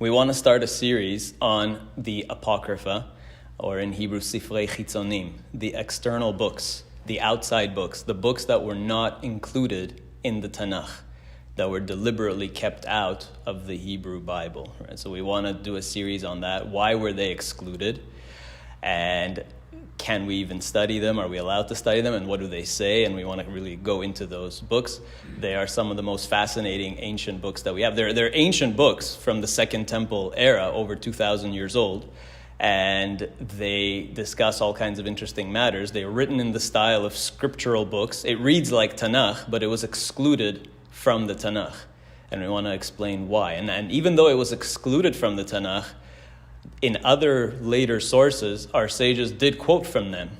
We want to start a series on the Apocrypha, or in Hebrew, Sifrei Chitzonim, the external books, the outside books, the books that were not included in the Tanakh, that were deliberately kept out of the Hebrew Bible. Right? So we want to do a series on that. Why were they excluded? And can we even study them? Are we allowed to study them? And what do they say? And we want to really go into those books. They are some of the most fascinating ancient books that we have. They're ancient books from the Second Temple era, over 2,000 years old. And they discuss all kinds of interesting matters. They are written in the style of scriptural books. It reads like Tanakh, but it was excluded from the Tanakh. And we want to explain why. And even though it was excluded from the Tanakh, in other later sources, our sages did quote from them.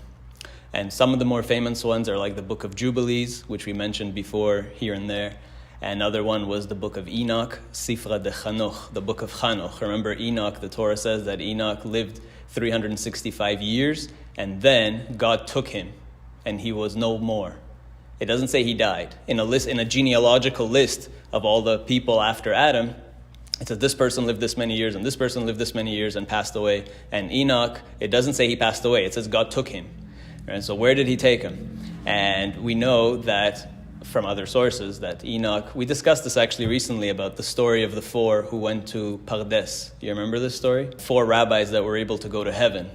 And some of the more famous ones are like the Book of Jubilees, which we mentioned before here and there. Another one was the Book of Enoch, Sifra de Chanoch, the Book of Chanoch. Remember Enoch, the Torah says that Enoch lived 365 years, and then God took him, and he was no more. It doesn't say he died. In a genealogical list of all the people after Adam, it says this person lived this many years, and this person lived this many years and passed away. And Enoch, it doesn't say he passed away. It says God took him. Right? So where did he take him? And we know that from other sources that Enoch, we discussed this actually recently about the story of the four who went to Pardes. Do you remember this story? 4 rabbis that were able to go to heaven.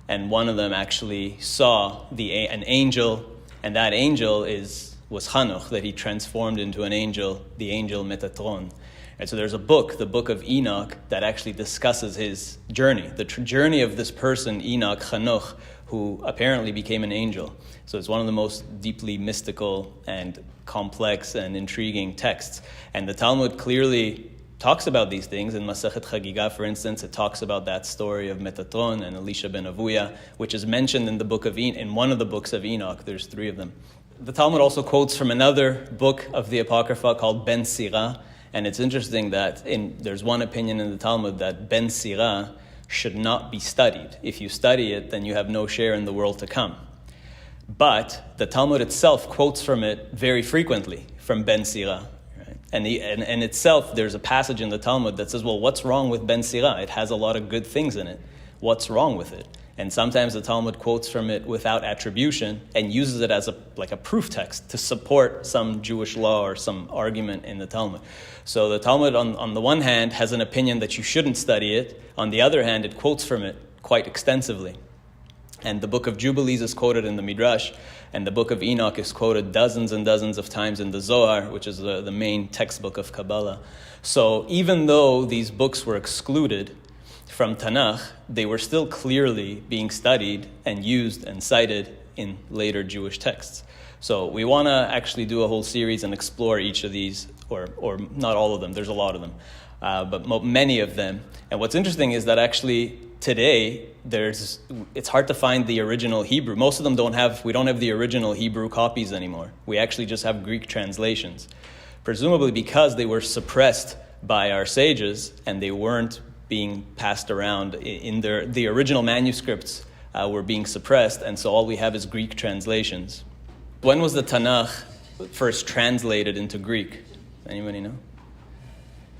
And one of them actually saw an angel, and that angel was Hanoch, that he transformed into an angel, the angel Metatron. And so there's a book, the Book of Enoch, that actually discusses his journey, the journey of this person, Enoch, Hanoch, who apparently became an angel. So it's one of the most deeply mystical and complex and intriguing texts. And the Talmud clearly talks about these things. In Masechet Chagiga, for instance, it talks about that story of Metatron and Elisha ben Avuya, which is mentioned in the book of in one of the books of Enoch. There's 3 of them. The Talmud also quotes from another book of the Apocrypha called Ben Sirah. And it's interesting that there's one opinion in the Talmud that Ben Sirah should not be studied. If you study it, then you have no share in the world to come. But the Talmud itself quotes from it very frequently, from Ben Sirah. Right? And itself, there's a passage in the Talmud that says, well, what's wrong with Ben Sirah? It has a lot of good things in it. What's wrong with it? And sometimes the Talmud quotes from it without attribution and uses it as a proof text to support some Jewish law or some argument in the Talmud. So the Talmud, on the one hand, has an opinion that you shouldn't study it. On the other hand, it quotes from it quite extensively. And the Book of Jubilees is quoted in the Midrash, and the Book of Enoch is quoted dozens and dozens of times in the Zohar, which is the main textbook of Kabbalah. So even though these books were excluded from Tanakh, they were still clearly being studied and used and cited in later Jewish texts. So we want to actually do a whole series and explore each of these, or not all of them, there's a lot of them, but many of them. And what's interesting is that actually today, it's hard to find the original Hebrew. Most of them we don't have the original Hebrew copies anymore. We actually just have Greek translations. Presumably because they were suppressed by our sages and they weren't being passed around the original manuscripts were being suppressed, and so all we have is Greek translations. When was the Tanakh first translated into Greek? Anybody know?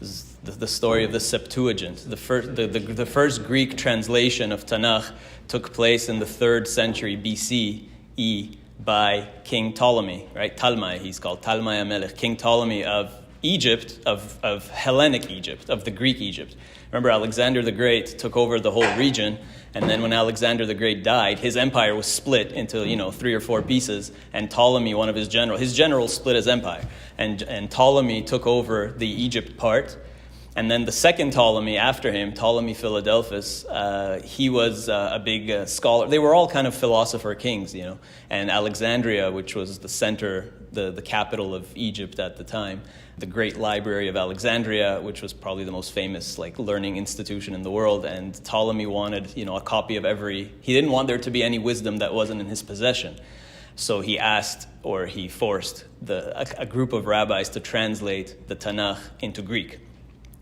This is the story of the Septuagint. The first Greek translation of Tanakh took place in the 3rd century BCE by King Ptolemy, right? Talmai, he's called Talmai HaMelech, King Ptolemy of Egypt, of Hellenic Egypt, of the Greek Egypt. Remember, Alexander the Great took over the whole region, and then when Alexander the Great died, his empire was split into 3 or 4 pieces, and Ptolemy, one of his generals split his empire, and Ptolemy took over the Egypt part. And then the second Ptolemy after him, Ptolemy Philadelphus, he was a big scholar. They were all kind of philosopher kings, And Alexandria, which was the center, the capital of Egypt at the time, the great library of Alexandria, which was probably the most famous learning institution in the world. And Ptolemy wanted, a copy of he didn't want there to be any wisdom that wasn't in his possession. So he forced a group of rabbis to translate the Tanakh into Greek.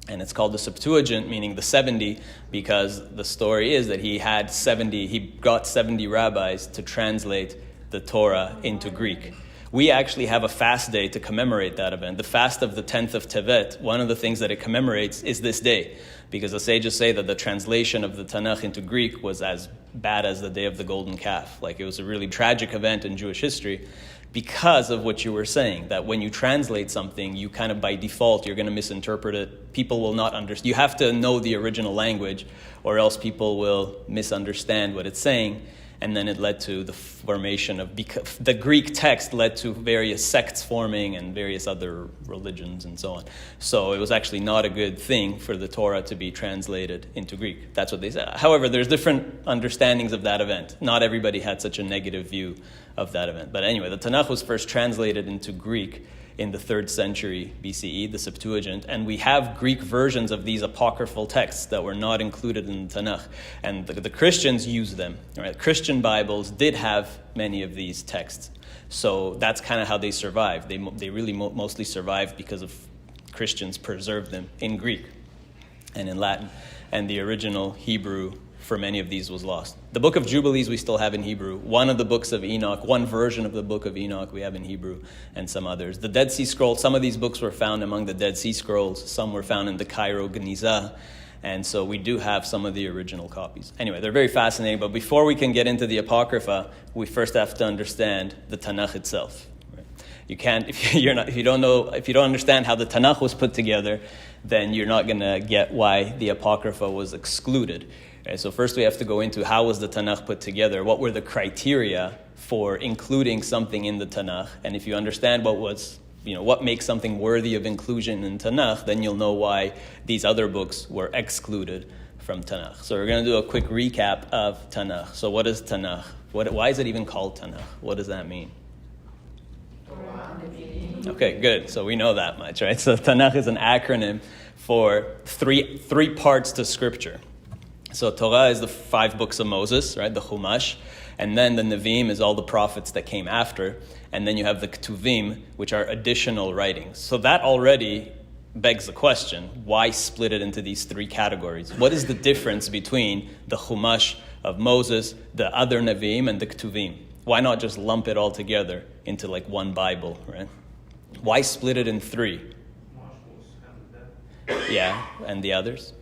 And it's called the Septuagint, meaning the 70, because the story is that he got 70 rabbis to translate the Torah into Greek. We actually have a fast day to commemorate that event. The fast of the 10th of Tevet, one of the things that it commemorates is this day, because the sages say that the translation of the Tanakh into Greek was as bad as the day of the golden calf. Like, it was a really tragic event in Jewish history because of what you were saying, that when you translate something, you kind of by default, you're going to misinterpret it. People will not understand. You have to know the original language, or else people will misunderstand what it's saying. And then it led to the formation of, the Greek text led to various sects forming and various other religions and so on. So it was actually not a good thing for the Torah to be translated into Greek. That's what they said. However, there's different understandings of that event. Not everybody had such a negative view of that event. But anyway, the Tanakh was first translated into Greek in the 3rd century BCE, the Septuagint, and we have Greek versions of these apocryphal texts that were not included in the Tanakh, and the Christians used them. Right? Christian Bibles did have many of these texts, so that's kind of how they survived. They really mostly survived because of Christians preserved them in Greek and in Latin, and the original Hebrew for many of these was lost. The Book of Jubilees we still have in Hebrew. One of the books of Enoch, one version of the Book of Enoch we have in Hebrew, and some others. The Dead Sea Scrolls, some of these books were found among the Dead Sea Scrolls. Some were found in the Cairo Geniza. And so we do have some of the original copies. Anyway, they're very fascinating. But before we can get into the Apocrypha, we first have to understand the Tanakh itself. You can't, if you don't understand how the Tanakh was put together, then you're not going to get why the Apocrypha was excluded. Okay, so first we have to go into how was the Tanakh put together, what were the criteria for including something in the Tanakh, and if you understand what makes something worthy of inclusion in Tanakh, then you'll know why these other books were excluded from Tanakh. So we're going to do a quick recap of Tanakh. So what is Tanakh? Why is it even called Tanakh? What does that mean? Okay, good. So we know that much, right? So Tanakh is an acronym for three parts to Scripture. So Torah is the 5 books of Moses, right? The Chumash. And then the Nevi'im is all the prophets that came after. And then you have the Ketuvim, which are additional writings. So that already begs the question, why split it into these 3 categories? What is the difference between the Chumash of Moses, the other Nevi'im, and the Ketuvim? Why not just lump it all together into like one Bible, right? Why split it in 3? Yeah, and the others?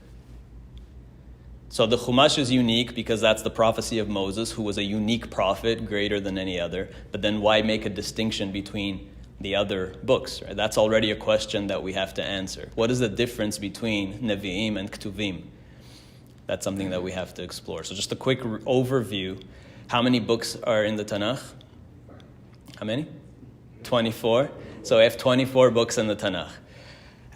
So the Chumash is unique because that's the prophecy of Moses, who was a unique prophet, greater than any other. But then why make a distinction between the other books? Right? That's already a question that we have to answer. What is the difference between Nevi'im and Ketuvim? That's something that we have to explore. So just a quick overview. How many books are in the Tanakh? How many? 24. So we have 24 books in the Tanakh.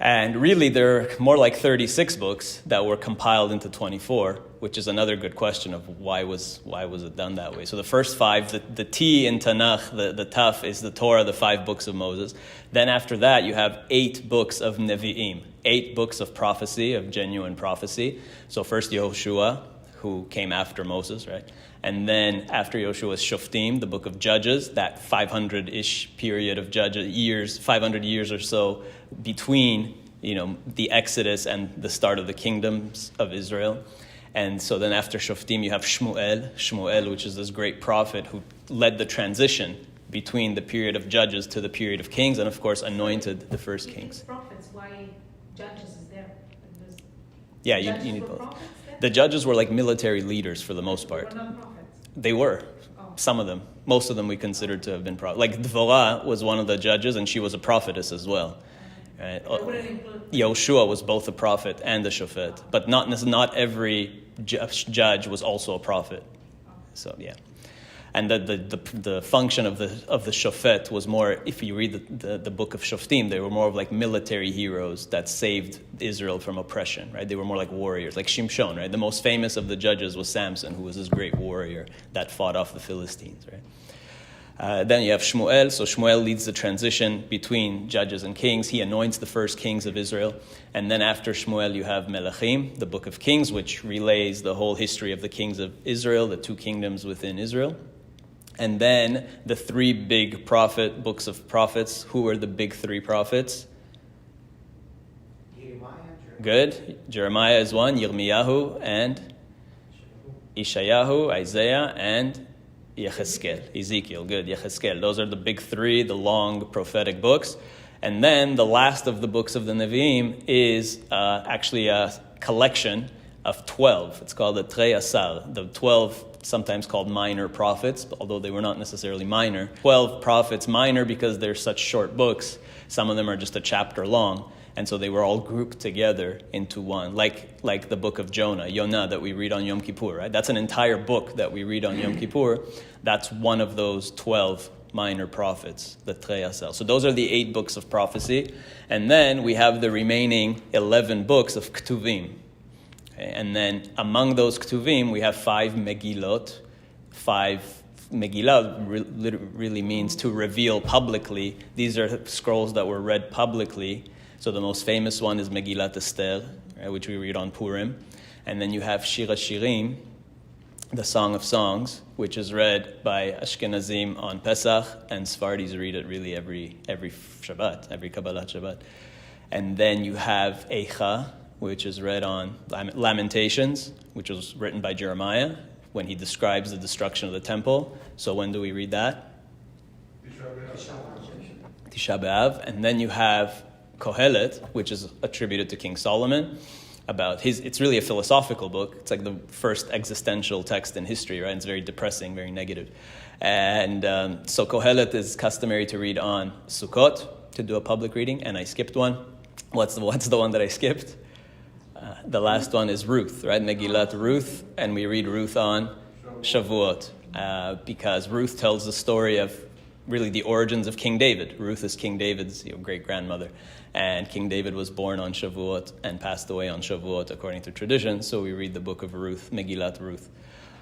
And really, there are more like 36 books that were compiled into 24, which is another good question of why was it done that way. So the first 5, the T in Tanakh, the Taf, is the Torah, the 5 books of Moses. Then after that, you have 8 books of Nevi'im, 8 books of prophecy, of genuine prophecy. So first Yehoshua, who came after Moses, right? And then after Yehoshua is Shoftim, the book of Judges, that 500-ish period of Judges, 500 years or so between, the Exodus and the start of the kingdoms of Israel. And so then after Shoftim, you have Shmuel, which is this great prophet who led the transition between the period of Judges to the period of Kings, and of course anointed the first kings. Prophets, why Judges is there? Yeah, you need both. The judges were like military leaders for the most part. They were. Some of them. Most of them we considered to have been prophets. Like Dvorah was one of the judges, and she was a prophetess as well. Right? Yehoshua was both a prophet and a shofet, but not every judge was also a prophet. So yeah. And the function of the shofet was more, if you read the book of Shoftim, they were more of like military heroes that saved Israel from oppression, right? They were more like warriors, like Shimshon, right? The most famous of the judges was Samson, who was this great warrior that fought off the Philistines, right? Then you have Shmuel. So Shmuel leads the transition between judges and kings. He anoints the first kings of Israel. And then after Shmuel, you have Melachim, the book of Kings, which relays the whole history of the kings of Israel, the 2 kingdoms within Israel. And then the 3 big books of prophets. Who were the big 3 prophets? Good. Jeremiah is one, Yirmiyahu, and Ishayahu, Isaiah, and Ezekiel. Good, Yechezkel. Those are the big 3, the long prophetic books. And then the last of the books of the Nevi'im is actually a collection of 12. It's called the Trei Asar, the 12, sometimes called minor prophets, although they were not necessarily minor. 12 prophets, minor because they're such short books. Some of them are just a chapter long. And so they were all grouped together into one, like the book of Yonah that we read on Yom Kippur, right? That's an entire book that we read on Yom Kippur. That's one of those 12 minor prophets, the Trei Asar. So those are the 8 books of prophecy. And then we have the remaining 11 books of Ketuvim. Okay? And then among those Ketuvim, we have 5 Megillot. 5 Megillah really means to reveal publicly. These are scrolls that were read publicly. So the most famous one is Megillat Esther, right, which we read on Purim. And then you have Shir HaShirim, the Song of Songs, which is read by Ashkenazim on Pesach, and Sfardis read it really every Shabbat, every Kabbalat Shabbat. And then you have Eicha, which is read on Lamentations, which was written by Jeremiah when he describes the destruction of the temple. So when do we read that? Tisha B'Av. And then you have Kohelet, which is attributed to King Solomon, about it's really a philosophical book. It's like the first existential text in history, right? It's very depressing, very negative. And so Kohelet is customary to read on Sukkot, to do a public reading, and I skipped one. What's the one that I skipped? The last one is Ruth, right? Megillat Ruth, and we read Ruth on Shavuot, because Ruth tells the story of really the origins of King David. Ruth is King David's great-grandmother. And King David was born on Shavuot and passed away on Shavuot according to tradition. So we read the book of Ruth, Megillat Ruth,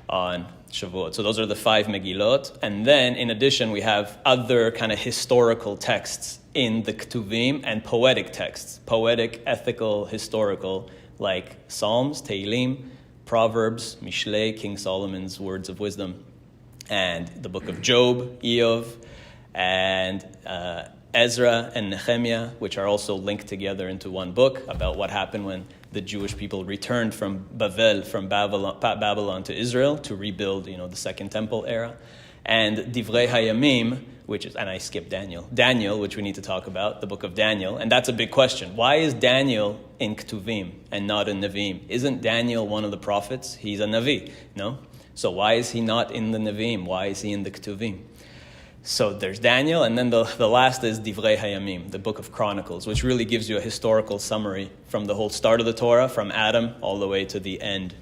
on Shavuot. So those are the 5 Megillot. And then in addition, we have other kind of historical texts in the Ketuvim and poetic texts. Poetic, ethical, historical, like Psalms, Tehillim, Proverbs, Mishlei, King Solomon's words of wisdom, and the book of Job, Eov, and Ezra and Nehemiah, which are also linked together into one book about what happened when the Jewish people returned from Babylon to Israel to rebuild, the Second Temple era. And Divrei Hayamim, and I skipped Daniel, which we need to talk about, the book of Daniel. And that's a big question. Why is Daniel in Ketuvim and not in Nevi'im? Isn't Daniel one of the prophets? He's a Navi, no? So why is he not in the Nevi'im? Why is he in the Ketuvim? So there's Daniel, and then the last is Divrei Hayamim, the book of Chronicles, which really gives you a historical summary from the whole start of the Torah, from Adam all the way to the end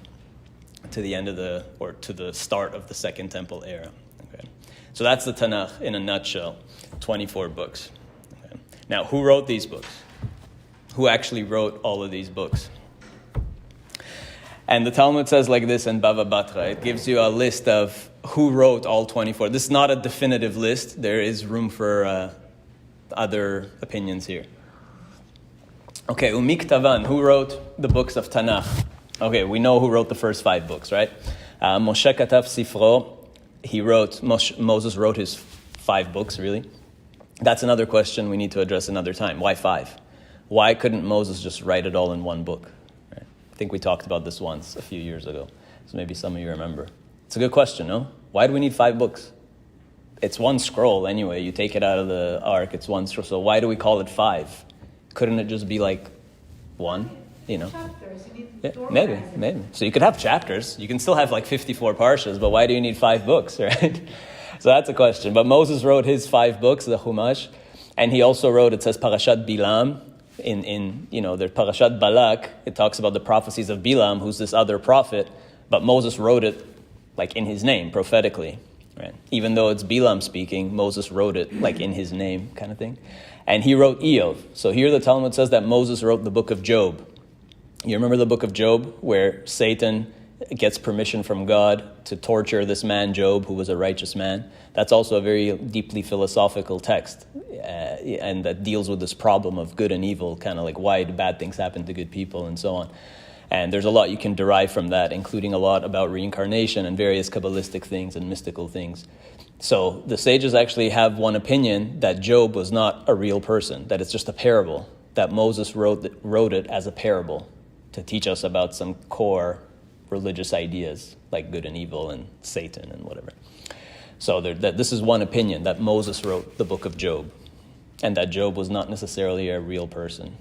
of to the start of the Second Temple era. Okay. So that's the Tanakh in a nutshell, 24 books. Okay. Now, who wrote these books? Who actually wrote all of these books? And the Talmud says like this in Bava Batra. It gives you a list of who wrote all 24. This is not a definitive list. There is room for other opinions here. Okay, Umiktavan, who wrote the books of Tanakh? Okay, we know who wrote the first 5 books, right? Moshe Katav Sifro. Moses wrote his 5 books, really. That's another question we need to address another time. Why 5? Why couldn't Moses just write it all in one book? I think we talked about this once a few years ago, so maybe some of you remember. It's a good question, no? Why do we need 5 books? It's one scroll anyway. You take it out of the ark, it's one scroll. So why do we call it 5? Couldn't it just be like 1? Chapters. You need to Maybe. So you could have chapters. You can still have like 54 parshas, but why do you need 5 books, right? So that's a question. But Moses wrote his 5 books, the Chumash, and he also wrote, it says Parashat Bilam. In the Parashat Balak, it talks about the prophecies of Bilam, who's this other prophet, but Moses wrote it like in his name, prophetically, right? Even though it's Bilam speaking, Moses wrote it like in his name, kind of thing. And he wrote Eov. So here the Talmud says that Moses wrote the book of Job. You remember the book of Job, where Satan gets permission from God to torture this man Job, who was a righteous man? That's also a very deeply philosophical text, and that deals with this problem of good and evil, kind of like why do bad things happen to good people and so on. And there's a lot you can derive from that, including a lot about reincarnation and various Kabbalistic things and mystical things. So the sages actually have one opinion, that Job was not a real person, that it's just a parable, that Moses wrote it as a parable to teach us about some core religious ideas like good and evil and Satan and whatever. So this is one opinion, that Moses wrote the book of Job. and that Job was not necessarily a real person.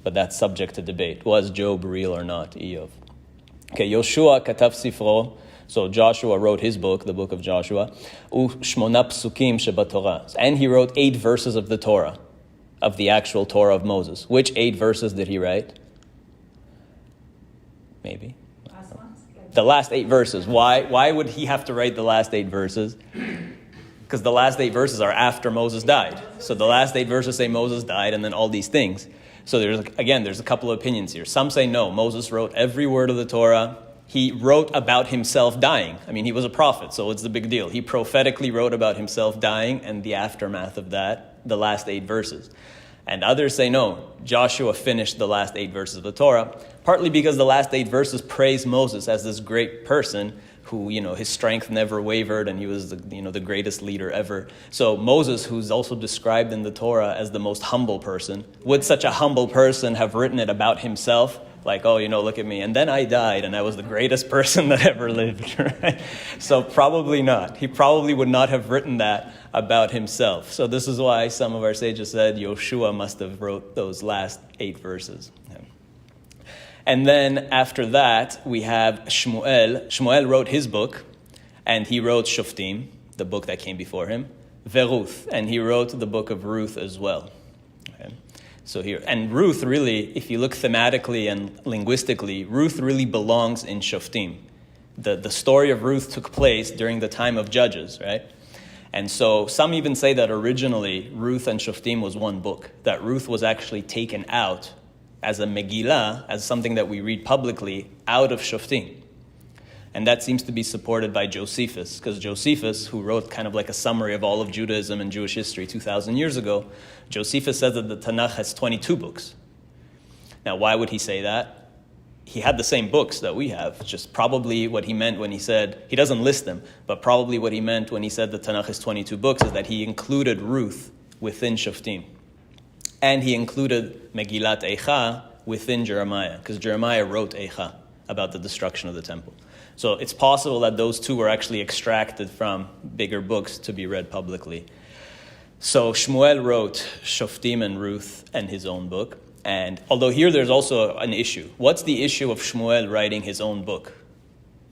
But that's subject to debate. Was Job real or not? Eov. Okay, Yoshua katav sifro. So Joshua wrote his book, the book of Joshua. Shmona psukim shebatorah. And he wrote 8 verses of the Torah, of the actual Torah of Moses. Which 8 verses did he write? Maybe. The last 8 verses. Why would he have to write the last 8 verses? Because the last 8 verses are after Moses died. So the last 8 verses say Moses died and then all these things. So there's a couple of opinions here. Some say no, Moses wrote every word of the Torah. He wrote about himself dying. I mean, he was a prophet, so it's the big deal. He prophetically wrote about himself dying and the aftermath of that, the last 8 verses. And others say no, Joshua finished the last 8 verses of the Torah, partly because the last 8 verses praise Moses as this great person who, his strength never wavered and he was the greatest leader ever. So Moses, who's also described in the Torah as the most humble person, would such a humble person have written it about himself? Like, look at me. And then I died and I was the greatest person that ever lived, right? So probably not. He probably would not have written that about himself. So this is why some of our sages said Yoshua must have wrote those last 8 verses. And then after that, we have Shmuel. Shmuel wrote his book, and he wrote Shoftim, the book that came before him, Veruth, and he wrote the book of Ruth as well. Okay. So here, and Ruth really, if you look thematically and linguistically, Ruth really belongs in Shoftim. The story of Ruth took place during the time of Judges, right? And so some even say that originally Ruth and Shoftim was one book, that Ruth was actually taken out as a Megillah, as something that we read publicly, out of Shoftim. And that seems to be supported by Josephus, because Josephus, who wrote kind of like a summary of all of Judaism and Jewish history 2,000 years ago, Josephus says that the Tanakh has 22 books. Now, why would he say that? He had the same books that we have, just probably what he meant when he said, he doesn't list them, but probably what he meant when he said the Tanakh has 22 books is that he included Ruth within Shoftim. And he included Megillat Eicha within Jeremiah, because Jeremiah wrote Eicha about the destruction of the temple. So it's possible that those two were actually extracted from bigger books to be read publicly. So Shmuel wrote Shoftim and Ruth and his own book. And although here there's also an issue. What's the issue of Shmuel writing his own book?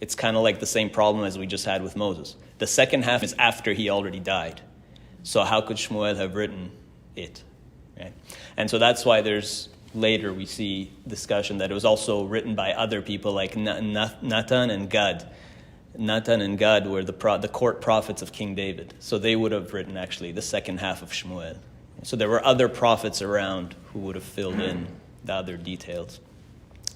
It's kind of like the same problem as we just had with Moses. The second half is after he already died. So how could Shmuel have written it? Right? And so that's why later we see discussion that it was also written by other people like Natan and Gad. Natan and Gad were the court prophets of King David. So they would have written actually the second half of Shmuel. So there were other prophets around who would have filled in the other details.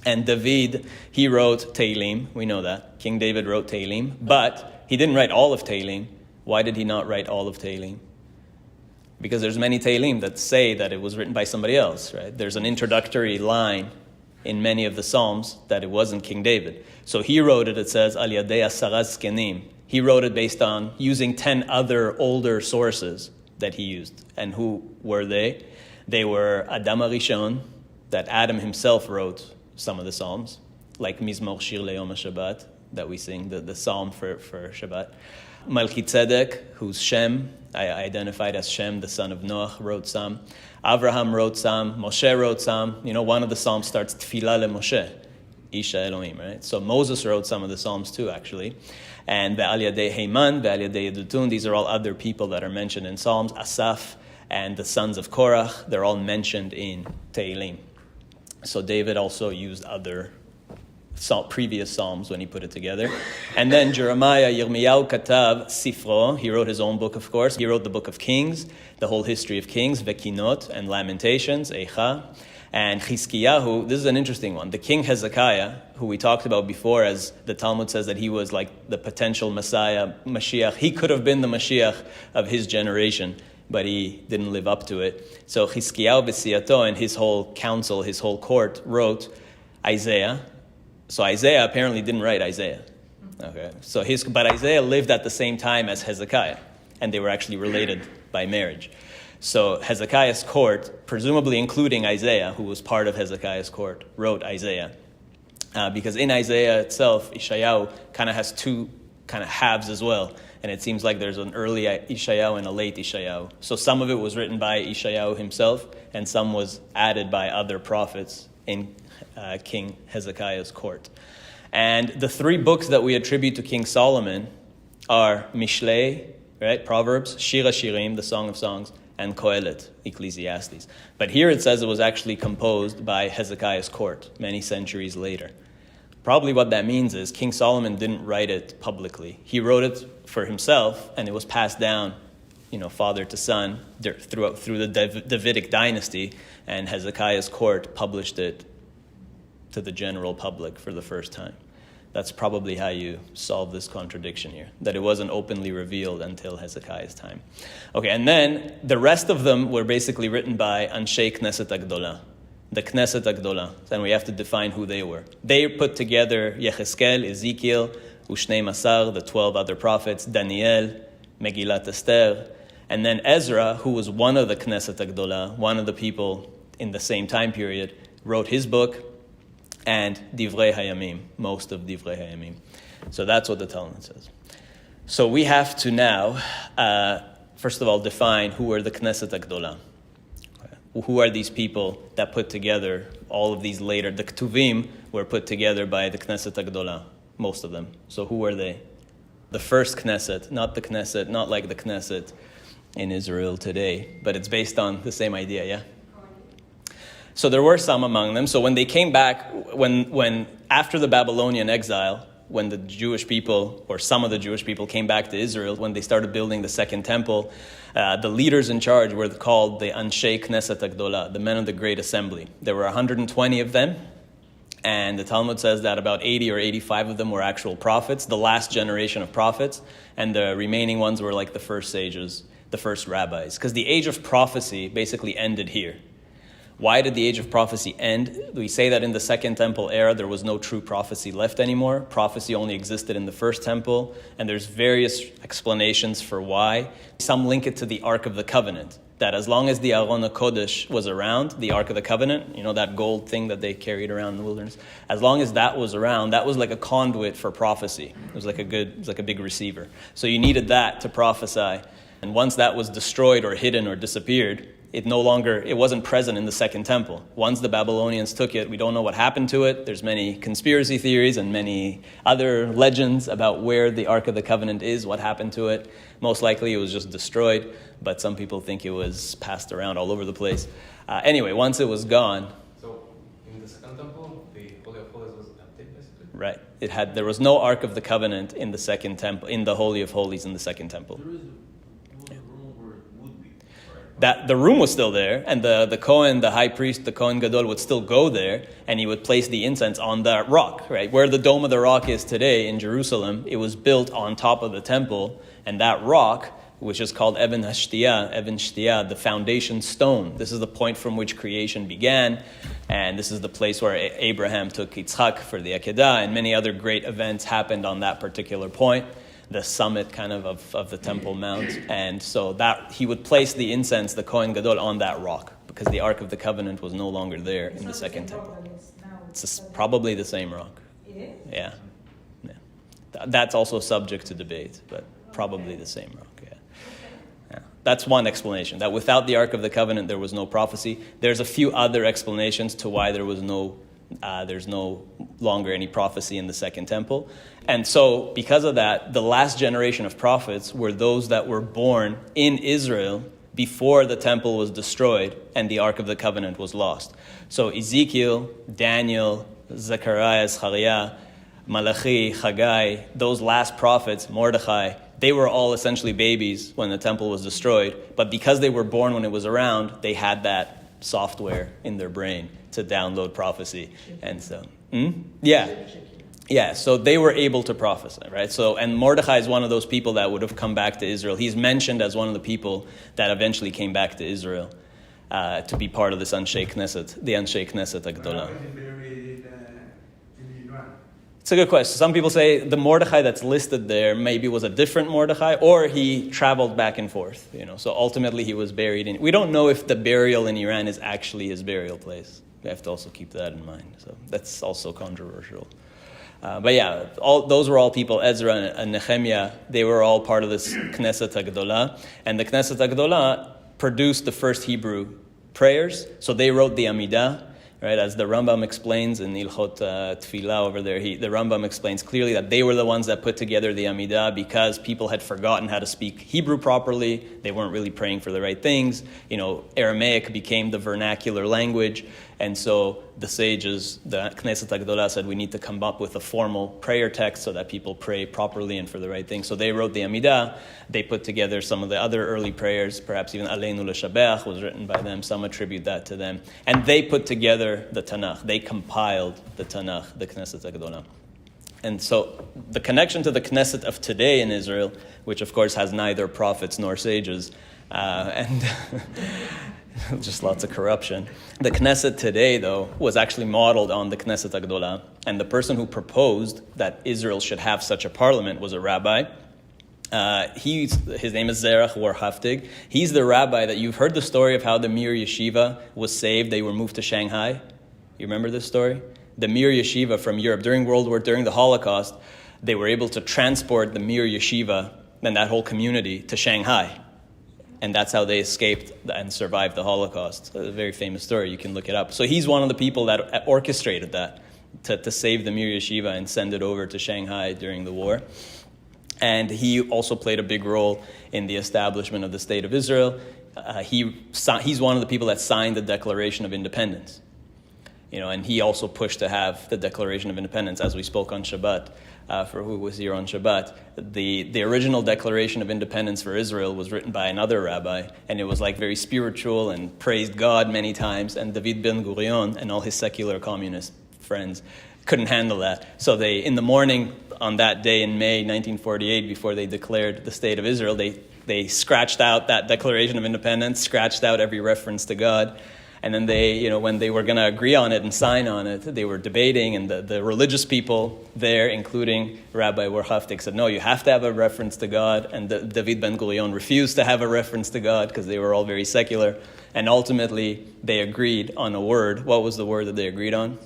And David, he wrote Tehillim. We know that. King David wrote Tehillim. But he didn't write all of Tehillim. Why did he not write all of Tehillim? Because there's many Tehillim that say that it was written by somebody else, right? There's an introductory line in many of the Psalms that it wasn't King David. So he wrote it, it says, Al Yadei Asaraz Kenim. He wrote it based on using 10 other older sources that he used. And who were they? They were Adam HaRishon, that Adam himself wrote some of the Psalms, like Mizmor Shir Le'Yom HaShabbat, that we sing, the Psalm for Shabbat. Melchizedek, who's Shem, I identified as Shem, the son of Noah, wrote some. Avraham wrote some. Moshe wrote some. One of the Psalms starts Tfilah LeMoshe, Isha Elohim, right? So Moses wrote some of the Psalms too, actually. And Be'al Yadei Heiman, Be'al Yadei Yedutun, these are all other people that are mentioned in Psalms. Asaph and the sons of Korach, they're all mentioned in Tehillim. So David also used other previous Psalms when he put it together. And then Jeremiah, Yirmiyahu Katav Sifro, he wrote his own book, of course. He wrote the book of Kings, the whole history of Kings, Vekinot, and Lamentations, Eicha. And Chizkiyahu, this is an interesting one. The king Hezekiah, who we talked about before, as the Talmud says that he was like the potential Messiah, Mashiach. He could have been the Mashiach of his generation, but he didn't live up to it. So Chizkiyahu B'siyato and his whole council, his whole court, wrote Isaiah. So Isaiah apparently didn't write Isaiah. Okay. But Isaiah lived at the same time as Hezekiah, and they were actually related by marriage. So Hezekiah's court, presumably including Isaiah, who was part of Hezekiah's court, wrote Isaiah. Because in Isaiah itself, Ishayahu kind of has two kind of halves as well. and it seems like there's an early Ishayahu and a late Ishayahu. So some of it was written by Ishayahu himself, and some was added by other prophets in King Hezekiah's court. And the three books that we attribute to King Solomon are Mishlei, right, Proverbs, Shira Shirim, the Song of Songs, and Kohelet, Ecclesiastes. But here it says it was actually composed by Hezekiah's court many centuries later. Probably what that means is King Solomon didn't write it publicly. He wrote it for himself, and it was passed down, father to son through the Davidic dynasty, and Hezekiah's court published it to the general public for the first time. That's probably how you solve this contradiction here, that it wasn't openly revealed until Hezekiah's time. Okay, and then the rest of them were basically written by Anshei Knesset Agdola, the Knesset Agdola, and we have to define who they were. They put together Yechezkel, Ezekiel, Ushnei Masar, the 12 other prophets, Daniel, Megillat Esther, and then Ezra, who was one of the Knesset Agdola, one of the people in the same time period, wrote his book, and Divrei Hayamim, most of Divrei Hayamim. So that's what the Talmud says. So we have to now, first of all, define who are the Knesset Agdola. Who are these people that put together all of these later? The Ketuvim were put together by the Knesset Agdola, most of them. So who are they? The first Knesset, not the Knesset, not like the Knesset in Israel today, but it's based on the same idea, yeah? So there were some among them. So when they came back, when after the Babylonian exile, when the Jewish people, or some of the Jewish people came back to Israel, when they started building the second temple, the leaders in charge were called the Anshei Knesset Agdola, the men of the Great Assembly. There were 120 of them, and the Talmud says that about 80 or 85 of them were actual prophets, the last generation of prophets, and the remaining ones were like the first sages, the first rabbis. Because the age of prophecy basically ended here. Why did the age of prophecy end? We say that in the Second Temple era, there was no true prophecy left anymore. Prophecy only existed in the First Temple, and there's various explanations for why. Some link it to the Ark of the Covenant, that as long as the Aron HaKodesh was around, the Ark of the Covenant, that gold thing that they carried around in the wilderness, as long as that was around, that was like a conduit for prophecy. It was like a big receiver. So you needed that to prophesy. And once that was destroyed or hidden or disappeared, it wasn't present in the Second Temple. Once the Babylonians took it, we don't know what happened to it. There's many conspiracy theories and many other legends about where the Ark of the Covenant is, what happened to it. Most likely it was just destroyed, but some people think it was passed around all over the place. Anyway, once it was gone... So, in the Second Temple, the Holy of Holies was empty, basically? Right. There was no Ark of the Covenant in the Second Temple, in the Holy of Holies in the Second Temple. That the room was still there, and the Kohen, the high priest, the Kohen Gadol would still go there, and he would place the incense on that rock, right? Where the Dome of the Rock is today in Jerusalem, it was built on top of the temple, and that rock, which is called Even Shtiyah, the foundation stone. This is the point from which creation began, and this is the place where Abraham took Yitzchak for the Akedah, and many other great events happened on that particular point. The summit kind of the Temple Mount. And so that he would place the incense, the Kohen Gadol, on that rock because the Ark of the Covenant was no longer there in the Second Temple. It's probably the same rock. It is? Yeah. That's also subject to debate, but probably the same rock, yeah. That's one explanation, that without the Ark of the Covenant, there was no prophecy. There's a few other explanations to why there's no longer any prophecy in the Second Temple. And so, because of that, the last generation of prophets were those that were born in Israel before the temple was destroyed and the Ark of the Covenant was lost. So Ezekiel, Daniel, Zechariah, Zechariah, Malachi, Haggai, those last prophets, Mordechai, they were all essentially babies when the temple was destroyed. But because they were born when it was around, they had that software in their brain to download prophecy. And so, yeah, so they were able to prophesy, right? So, and Mordechai is one of those people that would have come back to Israel. He's mentioned as one of the people that eventually came back to Israel to be part of this Anshei Knesset, the Anshei Knesset Agdola. It's a good question. Some people say the Mordechai that's listed there maybe was a different Mordechai, or he traveled back and forth. So ultimately he was buried in. We don't know if the burial in Iran is actually his burial place. We have to also keep that in mind. So that's also controversial. But yeah, those were all people, Ezra and Nehemiah, they were all part of this Knesset HaGedolah. And the Knesset HaGedolah produced the first Hebrew prayers. So they wrote the Amidah, right? As the Rambam explains in Ilchot Tfilah over there, the Rambam explains clearly that they were the ones that put together the Amidah because people had forgotten how to speak Hebrew properly. They weren't really praying for the right things. Aramaic became the vernacular language. And so the sages, the Knesset HaGedolah, said we need to come up with a formal prayer text so that people pray properly and for the right thing. So they wrote the Amidah. They put together some of the other early prayers, perhaps even Aleinu L'Shabeach was written by them. Some attribute that to them. And they put together the Tanakh. They compiled the Tanakh, the Knesset HaGedolah. And so the connection to the Knesset of today in Israel, which of course has neither prophets nor sages, and just lots of corruption. The Knesset today, though, was actually modeled on the Knesset HaGedolah. And the person who proposed that Israel should have such a parliament was a rabbi. His name is Zerach Warhaftig. He's the rabbi that you've heard the story of how the Mir Yeshiva was saved. They were moved to Shanghai. You remember this story? The Mir Yeshiva from Europe, during the Holocaust, they were able to transport the Mir Yeshiva and that whole community to Shanghai. And that's how they escaped and survived the Holocaust. It's a very famous story. You can look it up. So he's one of the people that orchestrated that to save the Mir Yeshiva and send it over to Shanghai during the war. And he also played a big role in the establishment of the State of Israel. He's one of the people that signed the Declaration of Independence. And he also pushed to have the Declaration of Independence, as we spoke on Shabbat. For who was here on Shabbat, the original Declaration of Independence for Israel was written by another rabbi, and it was like very spiritual and praised God many times, and David Ben-Gurion and all his secular communist friends couldn't handle that. So in the morning on that day in May 1948, before they declared the State of Israel, they scratched out that Declaration of Independence, scratched out every reference to God. And then when they were going to agree on it and sign on it, they were debating, and the religious people there, including Rabbi Warhaftig, said, no, you have to have a reference to God. And David Ben-Gurion refused to have a reference to God because they were all very secular. And ultimately, they agreed on a word. What was the word that they agreed on?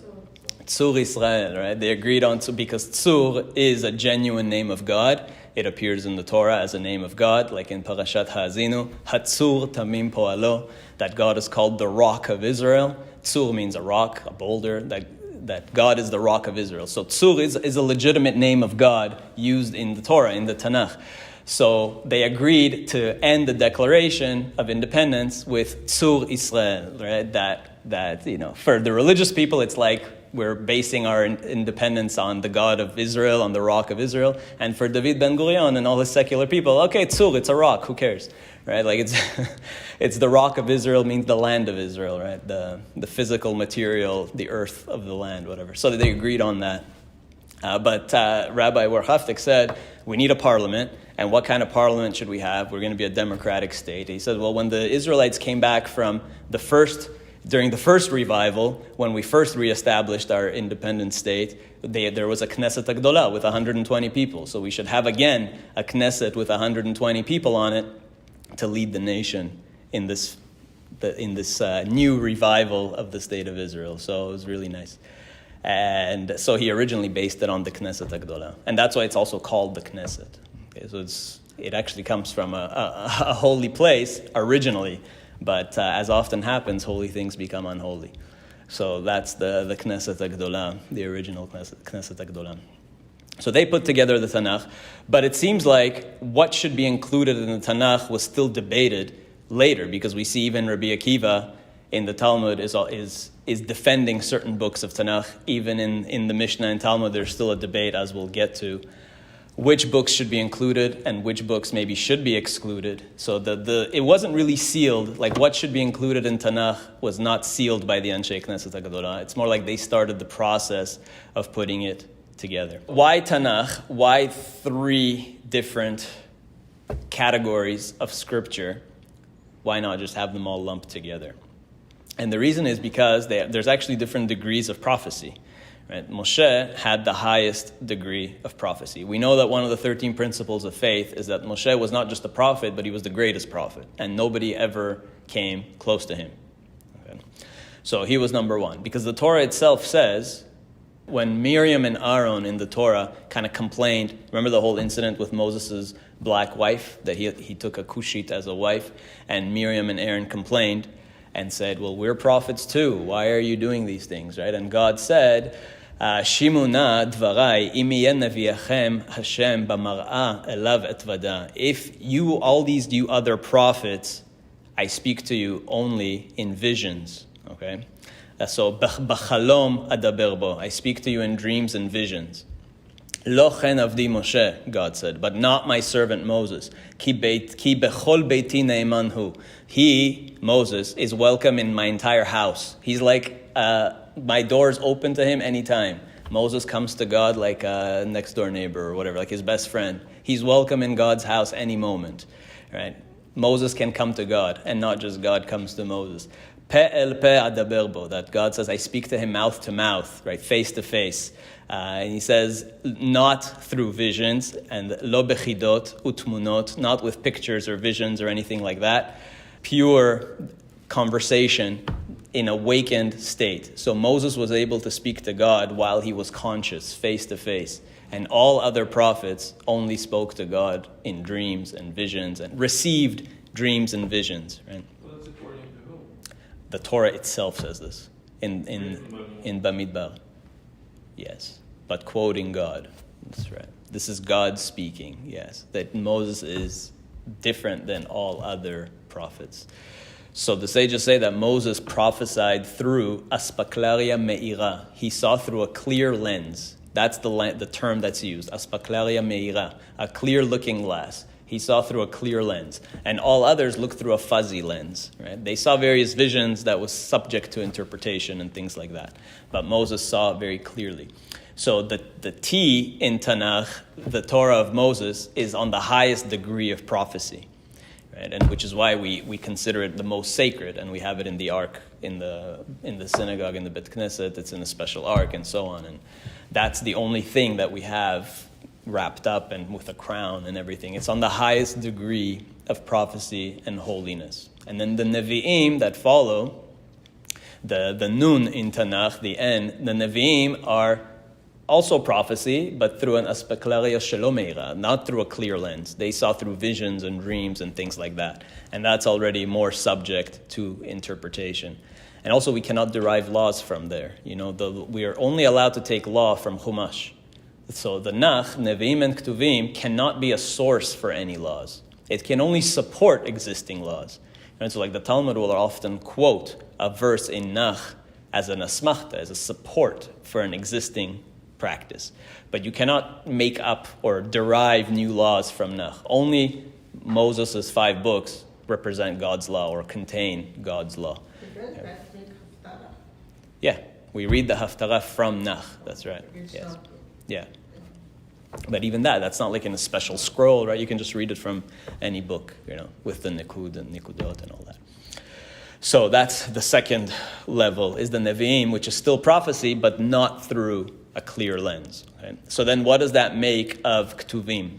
Tzur Israel, right? They agreed on, because Tzur is a genuine name of God. It appears in the Torah as a name of God, like in Parashat Ha'azinu, Hatzur Tamim Po'alo, that God is called the Rock of Israel. Tzur means a rock, a boulder, that God is the Rock of Israel. So Tzur is a legitimate name of God used in the Torah, in the Tanakh. So they agreed to end the Declaration of Independence with Tzur Israel, right? That for the religious people, it's like we're basing our independence on the God of Israel, on the Rock of Israel. And for David Ben-Gurion and all his secular people, okay, Tzur, it's a rock, who cares? Right? Like it's the Rock of Israel means the land of Israel, right? The physical material, the earth of the land, whatever. So they agreed on that. But Rabbi Warhaftig said, we need a parliament. And what kind of parliament should we have? We're going to be a democratic state. He said, well, when the Israelites came back from during the first revival, when we first reestablished our independent state, there was a Knesset HaGedolah with 120 people. So we should have again a Knesset with 120 people on it to lead the nation in this new revival of the State of Israel. So it was really nice. And so he originally based it on the Knesset HaGedolah. And that's why it's also called the Knesset. Okay, so it actually comes from a holy place originally. But as often happens, holy things become unholy. So that's the Knesset HaGedolah, the original Knesset HaGedolah. So they put together the Tanakh, but it seems like what should be included in the Tanakh was still debated later, because we see even Rabbi Akiva in the Talmud is defending certain books of Tanakh. Even in the Mishnah and Talmud, there's still a debate, as we'll get to, which books should be included and which books maybe should be excluded. So it wasn't really sealed. Like what should be included in Tanakh was not sealed by the Anshe Knesset HaGedolah. It's more like they started the process of putting it together. Why Tanakh? Why 3 different categories of scripture? Why not just have them all lumped together? And the reason is because there's actually different degrees of prophecy. Right? Moshe had the highest degree of prophecy. We know that one of the 13 principles of faith is that Moshe was not just a prophet, but he was the greatest prophet, and nobody ever came close to him. Okay? So he was number 1, because the Torah itself says When Miriam and Aaron in the Torah kind of complained, remember the whole incident with Moses' black wife, that he took a Cushite as a wife, and Miriam and Aaron complained and said, well, we're prophets too. Why are you doing these things, right? And God said, Shimuna dvarai imiyen neviachem Hashem b'mar'a elav etvada. If you, all these you other prophets, I speak to you only in visions, okay? So, b'chalom adaber bo. I speak to you in dreams and visions. Lo chen avdi Moshe, God said, but not my servant Moses. Ki bechol beiti ne'eman hu. He, Moses, is welcome in my entire house. He's like, my door's open to him anytime. Moses comes to God like a next door neighbor or whatever, like his best friend. He's welcome in God's house any moment, right? Moses can come to God, and not just God comes to Moses. Pe el pe adaber bo, that God says, I speak to him mouth to mouth, right, face to face. And he says, not through visions, and lo bechidot utmunot, not with pictures or visions or anything like that. Pure conversation in awakened state. So Moses was able to speak to God while he was conscious, face to face. And all other prophets only spoke to God in dreams and visions and received dreams and visions, right? The Torah itself says this in Bamidbar. Yes, but quoting God. That's right. This is God speaking, yes. That Moses is different than all other prophets. So the sages say that Moses prophesied through aspaklaria me'ira. He saw through a clear lens. That's the term that's used, aspaklaria me'ira, a clear-looking glass. He saw through a clear lens. And all others looked through a fuzzy lens, right? They saw various visions that was subject to interpretation and things like that. But Moses saw it very clearly. So the T in Tanakh, the Torah of Moses, is on the highest degree of prophecy, right? And which is why we consider it the most sacred, and we have it in the ark, in the synagogue, in the Bet Knesset. It's in a special ark, and so on. And that's the only thing that we have wrapped up and with a crown and everything. It's on the highest degree of prophecy and holiness. And then the Nevi'im that follow, the Nun in Tanakh, the N, the Nevi'im are also prophecy, but through an aspeklaria shelo meira, not through a clear lens. They saw through visions and dreams and things like that. And that's already more subject to interpretation. And also we cannot derive laws from there. We are only allowed to take law from Chumash. So the Nach, Nevi'im and Ktuvim cannot be a source for any laws. It can only support existing laws. And so like the Talmud will often quote a verse in Nach as an asmachta, as a support for an existing practice. But you cannot make up or derive new laws from Nach. Only Moses' 5 books represent God's law or contain God's law. Yeah, we read the Haftarah from Nach. That's right. Yes. Yeah. But even that's not like in a special scroll, right? You can just read it from any book, with the Nikud and Nikudot and all that. So that's the second level, is the Nevi'im, which is still prophecy, but not through a clear lens. Okay? So then what does that make of Ktuvim?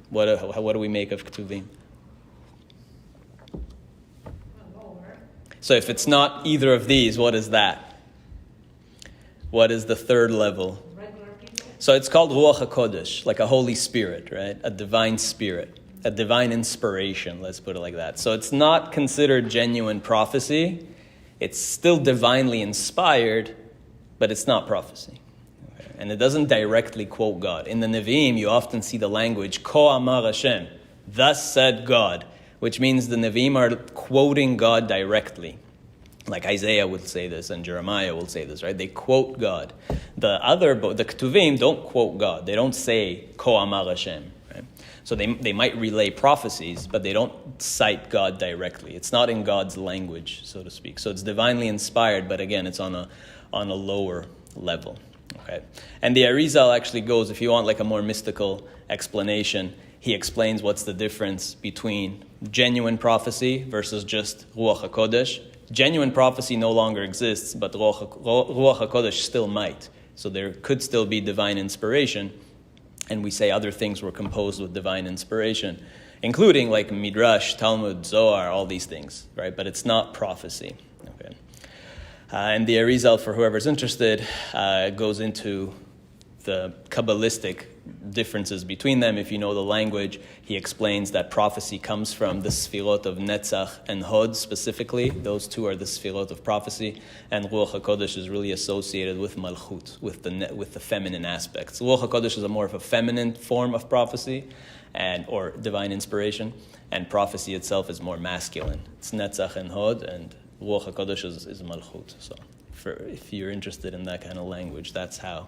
What do we make of Ktuvim? So if it's not either of these, what is that? What is the third level? So it's called Ruach HaKodesh, like a Holy Spirit, right? A divine spirit, a divine inspiration, let's put it like that. So it's not considered genuine prophecy. It's still divinely inspired, but it's not prophecy. Okay? And it doesn't directly quote God. In the Nevi'im, you often see the language, Ko Amar Hashem, thus said God, which means the Nevi'im are quoting God directly. Like Isaiah would say this, and Jeremiah will say this, right? They quote God. The Ktuvim don't quote God. They don't say, Ko Amar Hashem, right? So they might relay prophecies, but they don't cite God directly. It's not in God's language, so to speak. So it's divinely inspired, but again, it's on a lower level, okay? And the Arizal actually goes, if you want like a more mystical explanation, he explains what's the difference between genuine prophecy versus just Ruach HaKodesh. Genuine prophecy no longer exists, but Ruach HaKodesh still might. So there could still be divine inspiration, and we say other things were composed with divine inspiration, including like Midrash, Talmud, Zohar, all these things, right? But it's not prophecy. Okay. And the Arizal, for whoever's interested, goes into the Kabbalistic differences between them. If you know the language, he explains that prophecy comes from the Sfirot of Netzach and Hod specifically. Those two are the Sfirot of prophecy. And Ruach HaKodesh is really associated with Malchut, with the feminine aspects. Ruach HaKodesh is a more of a feminine form of prophecy or divine inspiration. And prophecy itself is more masculine. It's Netzach and Hod, and Ruach HaKodesh is Malchut. So if you're interested in that kind of language, that's how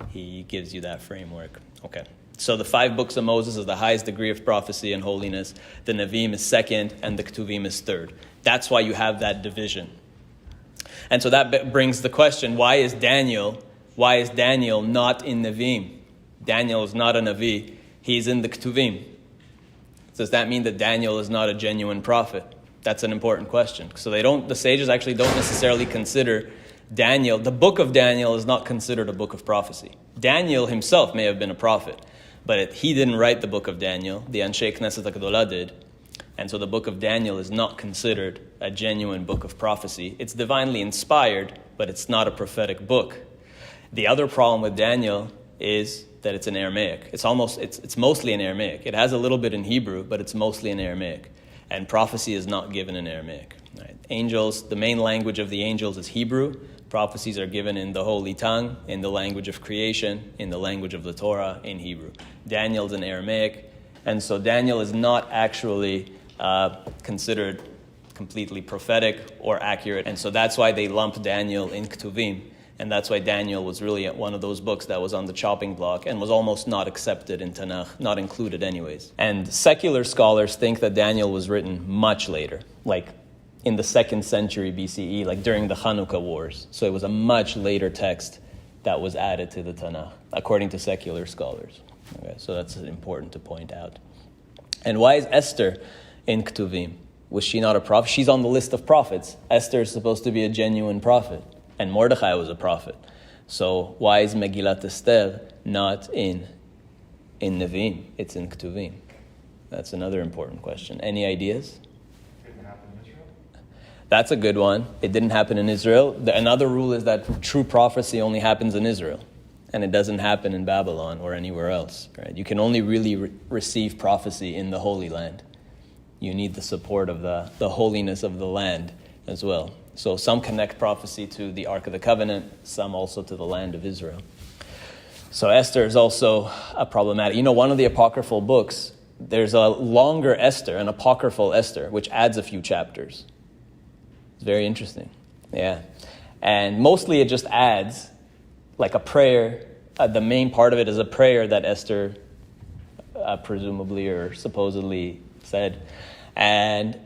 he gives you that framework. Okay. So the 5 books of Moses is the highest degree of prophecy and holiness. The Nevi'im is second, and the Ketuvim is third. That's why you have that division. And so that brings the question, why is Daniel not in Nevi'im? Daniel is not a Navi. He's in the Ketuvim. Does that mean that Daniel is not a genuine prophet? That's an important question. So the sages actually don't necessarily consider Daniel. The book of Daniel is not considered a book of prophecy. Daniel himself may have been a prophet, but he didn't write the book of Daniel. The Anshe Knesset HaGedolah did. And so the book of Daniel is not considered a genuine book of prophecy. It's divinely inspired, but it's not a prophetic book. The other problem with Daniel is that it's in Aramaic. It's mostly in Aramaic. It has a little bit in Hebrew, but it's mostly in Aramaic. And prophecy is not given in Aramaic. Right? Angels, the main language of the angels is Hebrew. Prophecies are given in the Holy Tongue, in the language of creation, in the language of the Torah, in Hebrew. Daniel's in Aramaic, and so Daniel is not actually considered completely prophetic or accurate, and so that's why they lump Daniel in Ketuvim, and that's why Daniel was really one of those books that was on the chopping block and was almost not accepted in Tanakh, not included anyways. And secular scholars think that Daniel was written much later, like in the 2nd century BCE, like during the Hanukkah Wars. So it was a much later text that was added to the Tanakh, according to secular scholars. Okay, so that's important to point out. And why is Esther in Ketuvim? Was she not a prophet? She's on the list of prophets. Esther is supposed to be a genuine prophet, and Mordechai was a prophet. So why is Megillat Esther not in Nevi'im? It's in Ketuvim. That's another important question. Any ideas? That's a good one. It didn't happen in Israel. Another rule is that true prophecy only happens in Israel, and it doesn't happen in Babylon or anywhere else. Right? You can only really receive prophecy in the Holy Land. You need the support of the holiness of the land as well. So some connect prophecy to the Ark of the Covenant, some also to the land of Israel. So Esther is also a problematic. One of the apocryphal books, there's a longer Esther, an apocryphal Esther, which adds a few chapters. Very interesting. Yeah. And mostly it just adds like a prayer. The main part of it is a prayer that Esther presumably or supposedly said. And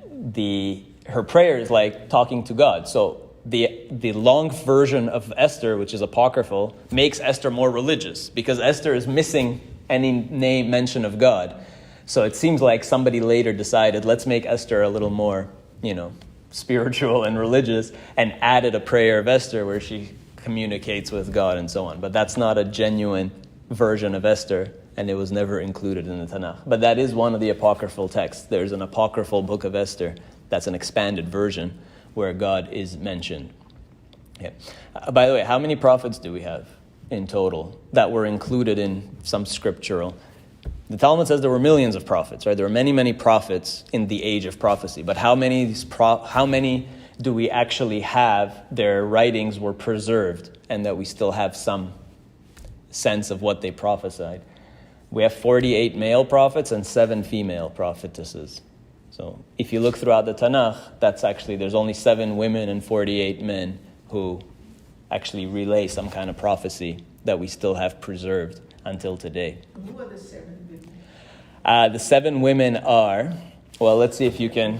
her prayer is like talking to God. So the long version of Esther, which is apocryphal, makes Esther more religious because Esther is missing any name mention of God. So it seems like somebody later decided, let's make Esther a little more, spiritual and religious, and added a prayer of Esther where she communicates with God and so on. But that's not a genuine version of Esther, and it was never included in the Tanakh. But that is one of the apocryphal texts. There's an apocryphal book of Esther that's an expanded version where God is mentioned. Yeah. By the way, how many prophets do we have in total that were included in some scriptural? The Talmud says there were millions of prophets, right? There were many, many prophets in the age of prophecy. But how many do we actually have their writings were preserved and that we still have some sense of what they prophesied? We have 48 male prophets and 7 female prophetesses. So if you look throughout the Tanakh, there's only 7 women and 48 men who actually relay some kind of prophecy that we still have preserved until today. Who are the 7 women? The 7 women are, well, let's see if you can.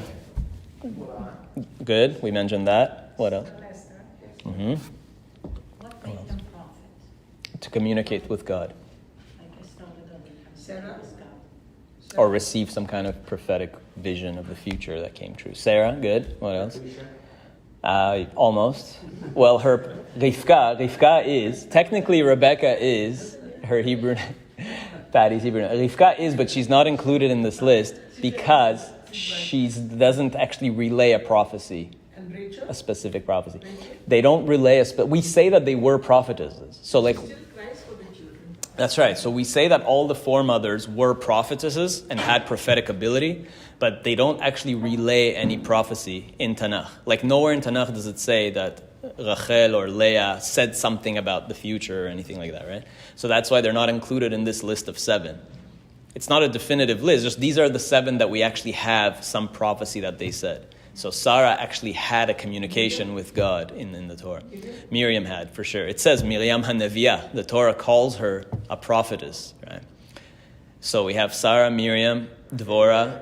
Good, we mentioned that. What else? Mm-hmm. What made them prophets? To communicate with God. Sarah? Or receive some kind of prophetic vision of the future that came true. Sarah, good. What else? Almost. Well, her Rivka is, technically Rebecca is her Hebrew Patty's Hebrew name. Rivka is, but she's not included in this list because she doesn't actually relay a prophecy. And future? a specific prophecy. They don't relay we say that they were prophetesses. So like, Still cries for the children. that's right. So we say that all the foremothers were prophetesses and had prophetic ability, but they don't actually relay any prophecy in Tanakh. Like nowhere in Tanakh does it say that Rachel or Leah said something about the future or anything like that, right? So that's why they're not included in this list of 7. It's not a definitive list, just these are the 7 that we actually have some prophecy that they said. So Sarah actually had a communication with God in the Torah. Miriam had, for sure. It says Miriam HaNeviah. The Torah calls her a prophetess, right? So we have Sarah, Miriam, Dvorah.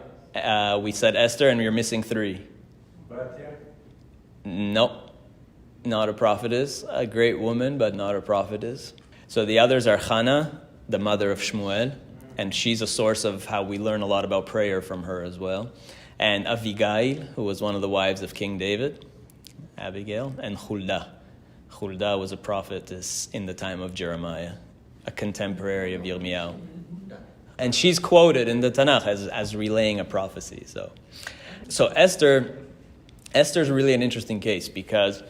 We said Esther, and we're missing 3. Nope, not a prophetess. A great woman, but not a prophetess. So the others are Hannah, the mother of Shmuel, and she's a source of how we learn a lot about prayer from her as well. And Abigail, who was one of the wives of King David, Abigail, and Huldah. Huldah was a prophetess in the time of Jeremiah, a contemporary of Yirmiyahu. And she's quoted in the Tanakh as relaying a prophecy. So Esther's really an interesting case because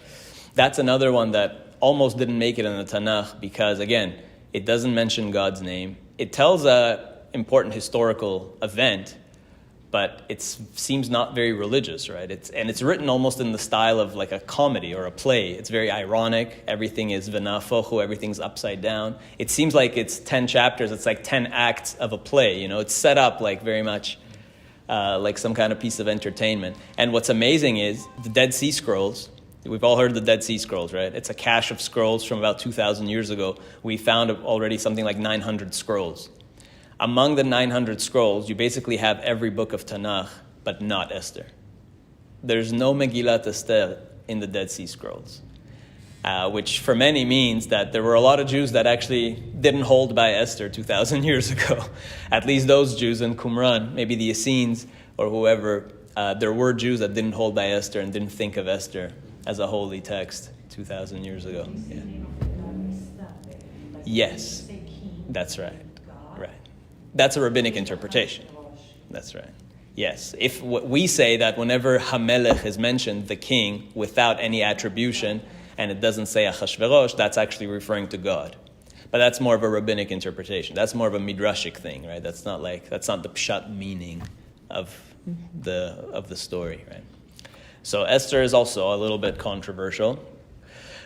that's another one that almost didn't make it in the Tanakh because, again, it doesn't mention God's name. It tells an important historical event, but it seems not very religious, right? It's written almost in the style of like a comedy or a play. It's very ironic. Everything is v'nafochu, everything's upside down. It seems like it's 10 chapters. It's like 10 acts of a play. It's set up like very much like some kind of piece of entertainment. And what's amazing is the Dead Sea Scrolls. We've all heard of the Dead Sea Scrolls, right? It's a cache of scrolls from about 2,000 years ago. We found already something like 900 scrolls. Among the 900 scrolls, you basically have every book of Tanakh, but not Esther. There's no Megillat Esther in the Dead Sea Scrolls, which for many means that there were a lot of Jews that actually didn't hold by Esther 2,000 years ago. At least those Jews in Qumran, maybe the Essenes or whoever, there were Jews that didn't hold by Esther and didn't think of Esther as a holy text 2,000 years ago. Yeah. Yes, that's right. Right. That's a rabbinic interpretation. That's right. Yes. If we say that whenever Hamelech is mentioned, the king, without any attribution, and it doesn't say Achashverosh, that's actually referring to God. But that's more of a rabbinic interpretation. That's more of a midrashic thing, right? That's not the pshat meaning of the story, right? So Esther is also a little bit controversial.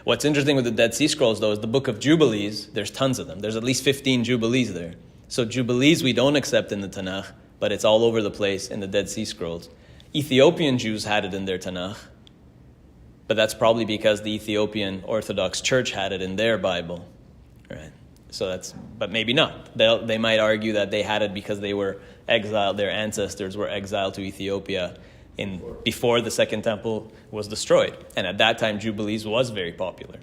What's interesting with the Dead Sea Scrolls, though, is the Book of Jubilees. There's tons of them. There's at least 15 Jubilees there. So Jubilees we don't accept in the Tanakh, but it's all over the place in the Dead Sea Scrolls. Ethiopian Jews had it in their Tanakh, but that's probably because the Ethiopian Orthodox Church had it in their Bible, right? But maybe not. They might argue that they had it because they were exiled. Their ancestors were exiled to Ethiopia before the Second Temple was destroyed. And at that time, Jubilees was very popular.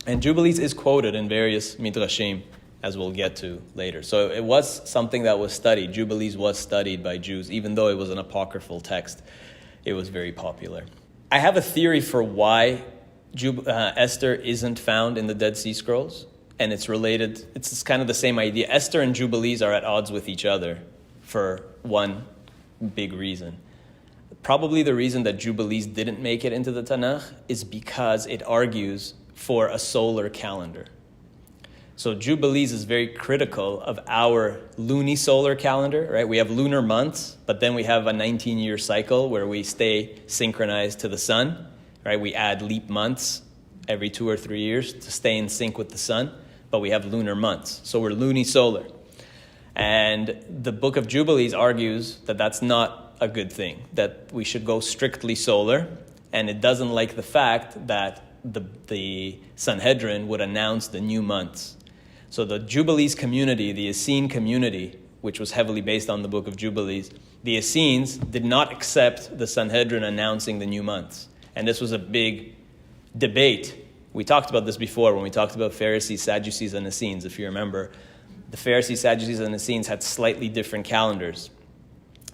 And Jubilees is quoted in various midrashim, as we'll get to later. So it was something that was studied. Jubilees was studied by Jews. Even though it was an apocryphal text, it was very popular. I have a theory for why Esther isn't found in the Dead Sea Scrolls. And it's related. It's kind of the same idea. Esther and Jubilees are at odds with each other for one big reason. Probably the reason that Jubilees didn't make it into the Tanakh is because it argues for a solar calendar. So Jubilees is very critical of our lunisolar calendar, right? We have lunar months, but then we have a 19-year cycle where we stay synchronized to the sun, right? We add leap months every 2 or 3 years to stay in sync with the sun, but we have lunar months. So we're lunisolar. And the Book of Jubilees argues that that's not a good thing, that we should go strictly solar, and it doesn't like the fact that the Sanhedrin would announce the new months. So the Jubilees community, the Essene community, which was heavily based on the Book of Jubilees, the Essenes did not accept the Sanhedrin announcing the new months. And this was a big debate. We talked about this before when we talked about Pharisees, Sadducees, and Essenes, if you remember. The Pharisees, Sadducees, and Essenes had slightly different calendars.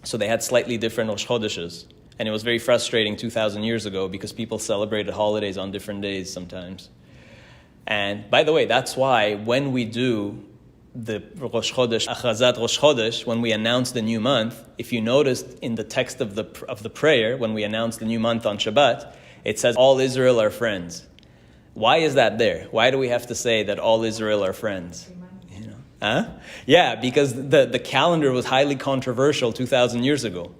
So they had slightly different Rosh Chodeshes. And it was very frustrating 2,000 years ago because people celebrated holidays on different days sometimes. And by the way, that's why when we do the Rosh Chodesh, Achrazat Rosh Chodesh, when we announce the new month, if you noticed in the text of the prayer, when we announce the new month on Shabbat, it says, all Israel are friends. Why is that there? Why do we have to say that all Israel are friends? You know? Huh? Yeah, because the calendar was highly controversial 2,000 years ago.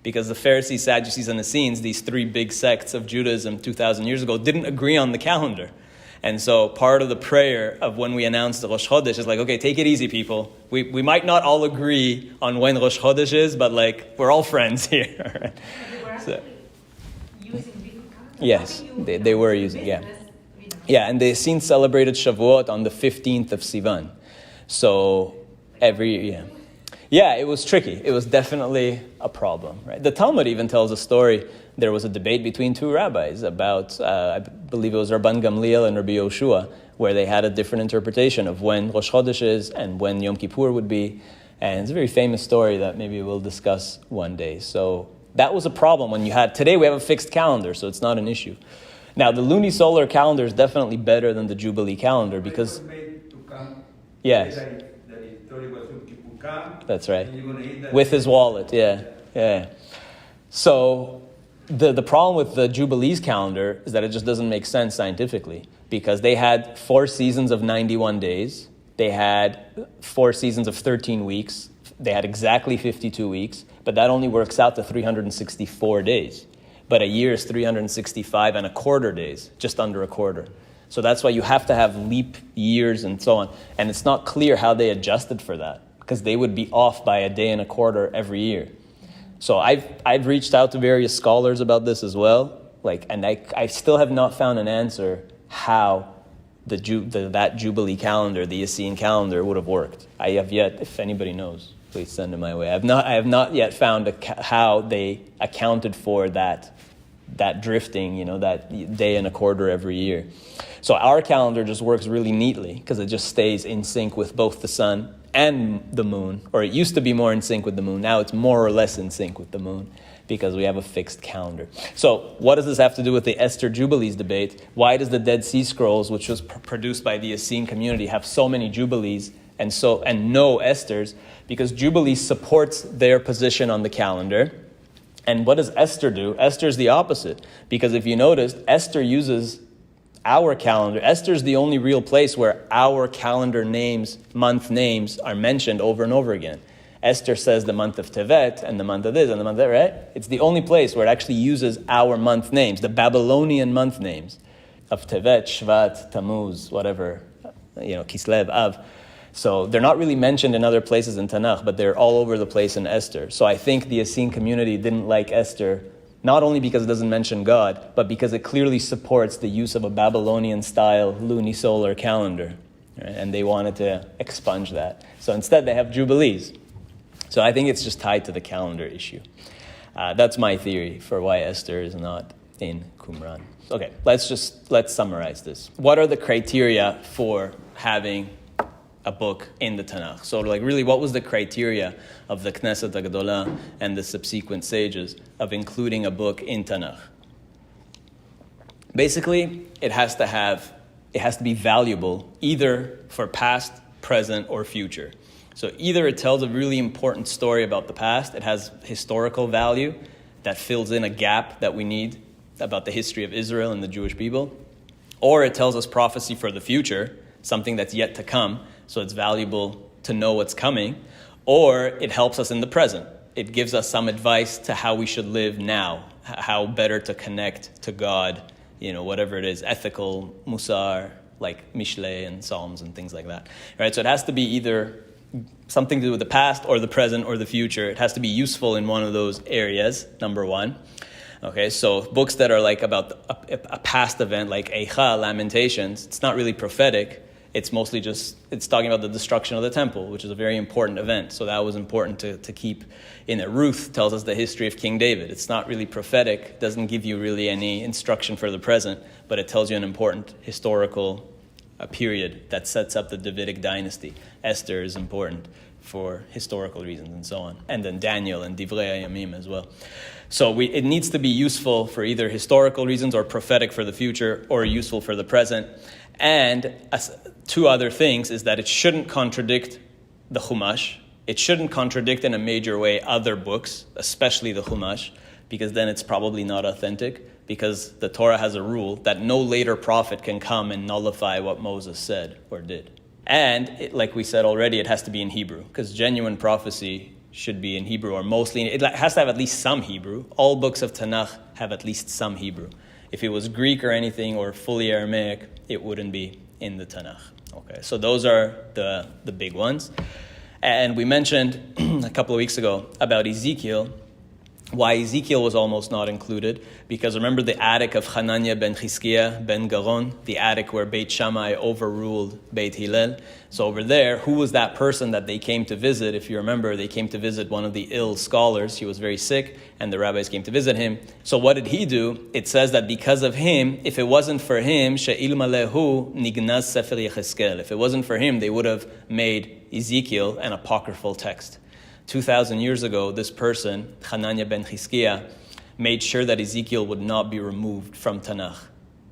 Because the Pharisees, Sadducees, and Essenes, these three big sects of Judaism 2,000 years ago, didn't agree on the calendar. And so part of the prayer of when we announce the Rosh Chodesh is like, okay, take it easy, people. We might not all agree on when Rosh Chodesh is, but like, we're all friends here. Right? They were actually using different calendars. Yes, they were using, yeah. Yeah, and the Essenes celebrated Shavuot on the 15th of Sivan. So every year, yeah. Yeah, it was tricky. It was definitely a problem. Right? The Talmud even tells a story. There was a debate between two rabbis about, I believe it was Rabban Gamliel and Rabbi Yoshua, where they had a different interpretation of when Rosh Chodesh is and when Yom Kippur would be. And it's a very famous story that maybe we'll discuss one day. So that was a problem when you had, today we have a fixed calendar, so it's not an issue. Now, the lunisolar calendar is definitely better than the Jubilee calendar because... Yes. That's right. With his wallet, yeah. So the problem with the Jubilees calendar is that it just doesn't make sense scientifically because they had 4 seasons of 91 days. They had 4 seasons of 13 weeks. They had exactly 52 weeks, but that only works out to 364 days. But a year is 365 and a quarter days, just under a quarter. So that's why you have to have leap years and so on. And it's not clear how they adjusted for that, because they would be off by a day and a quarter every year. So I've reached out to various scholars about this as well, and I still have not found an answer how that Jubilee calendar, the Essene calendar, would have worked. I have yet, if anybody knows, please send it my way. I have not yet found how they accounted for that drifting, that day and a quarter every year. So our calendar just works really neatly because it just stays in sync with both the sun and the moon, or it used to be more in sync with the moon. Now it's more or less in sync with the moon because we have a fixed calendar. So what does this have to do with the Esther Jubilees debate? Why does the Dead Sea Scrolls, which was produced by the Essene community, have so many Jubilees and no Esthers? Because Jubilee supports their position on the calendar. And what does Esther do? Esther is the opposite. Because if you noticed, Esther uses our calendar. Esther is the only real place where our calendar names, month names, are mentioned over and over again. Esther says the month of Tevet and the month of this and the month of that, right? It's the only place where it actually uses our month names, the Babylonian month names of Tevet, Shvat, Tammuz, whatever, Kislev, Av. So they're not really mentioned in other places in Tanakh, but they're all over the place in Esther. So I think the Essene community didn't like Esther, not only because it doesn't mention God, but because it clearly supports the use of a Babylonian-style lunisolar calendar. Right? And they wanted to expunge that. So instead they have Jubilees. So I think it's just tied to the calendar issue. That's my theory for why Esther is not in Qumran. Okay, let's summarize this. What are the criteria for having a book in the Tanakh? So really, what was the criteria of the Knesset HaGedolah and the subsequent sages of including a book in Tanakh? Basically, it has to be valuable either for past, present, or future. So either it tells a really important story about the past, it has historical value that fills in a gap that we need about the history of Israel and the Jewish people, or it tells us prophecy for the future, something that's yet to come, so it's valuable to know what's coming, or it helps us in the present. It gives us some advice to how we should live now, how better to connect to God, whatever it is, ethical, musar, like Mishlei and Psalms and things like that. Right? So it has to be either something to do with the past or the present or the future. It has to be useful in one of those areas, number one. Okay, so books that are like about a past event, like Eicha, Lamentations, it's not really prophetic. It's mostly it's talking about the destruction of the temple, which is a very important event. So that was important to keep in it. Ruth tells us the history of King David. It's not really prophetic, doesn't give you really any instruction for the present, but it tells you an important historical period that sets up the Davidic dynasty. Esther is important for historical reasons and so on. And then Daniel and Divrei Hayamim as well. So it needs to be useful for either historical reasons or prophetic for the future or useful for the present. And two other things is that it shouldn't contradict the Chumash. It shouldn't contradict in a major way other books, especially the Chumash, because then it's probably not authentic, because the Torah has a rule that no later prophet can come and nullify what Moses said or did. And, like we said already, it has to be in Hebrew, because genuine prophecy should be in Hebrew, or mostly, it has to have at least some Hebrew. All books of Tanakh have at least some Hebrew. If it was Greek or anything, or fully Aramaic, it wouldn't be in the Tanakh. Okay, so those are the big ones. And we mentioned a couple of weeks ago about Ezekiel, why Ezekiel was almost not included, because remember the attic of Hananiah ben Chizkiah ben Garon, the attic where Beit Shammai overruled Beit Hillel. So over there, who was that person that they came to visit? If you remember, they came to visit one of the ill scholars. He was very sick, and the rabbis came to visit him. So what did he do? It says that because of him, if it wasn't for him, she'il malehu nignaz sefer Yechezkel. If it wasn't for him, they would have made Ezekiel an apocryphal text. 2,000 years ago, this person, Hananiah ben Chizkiah, made sure that Ezekiel would not be removed from Tanakh.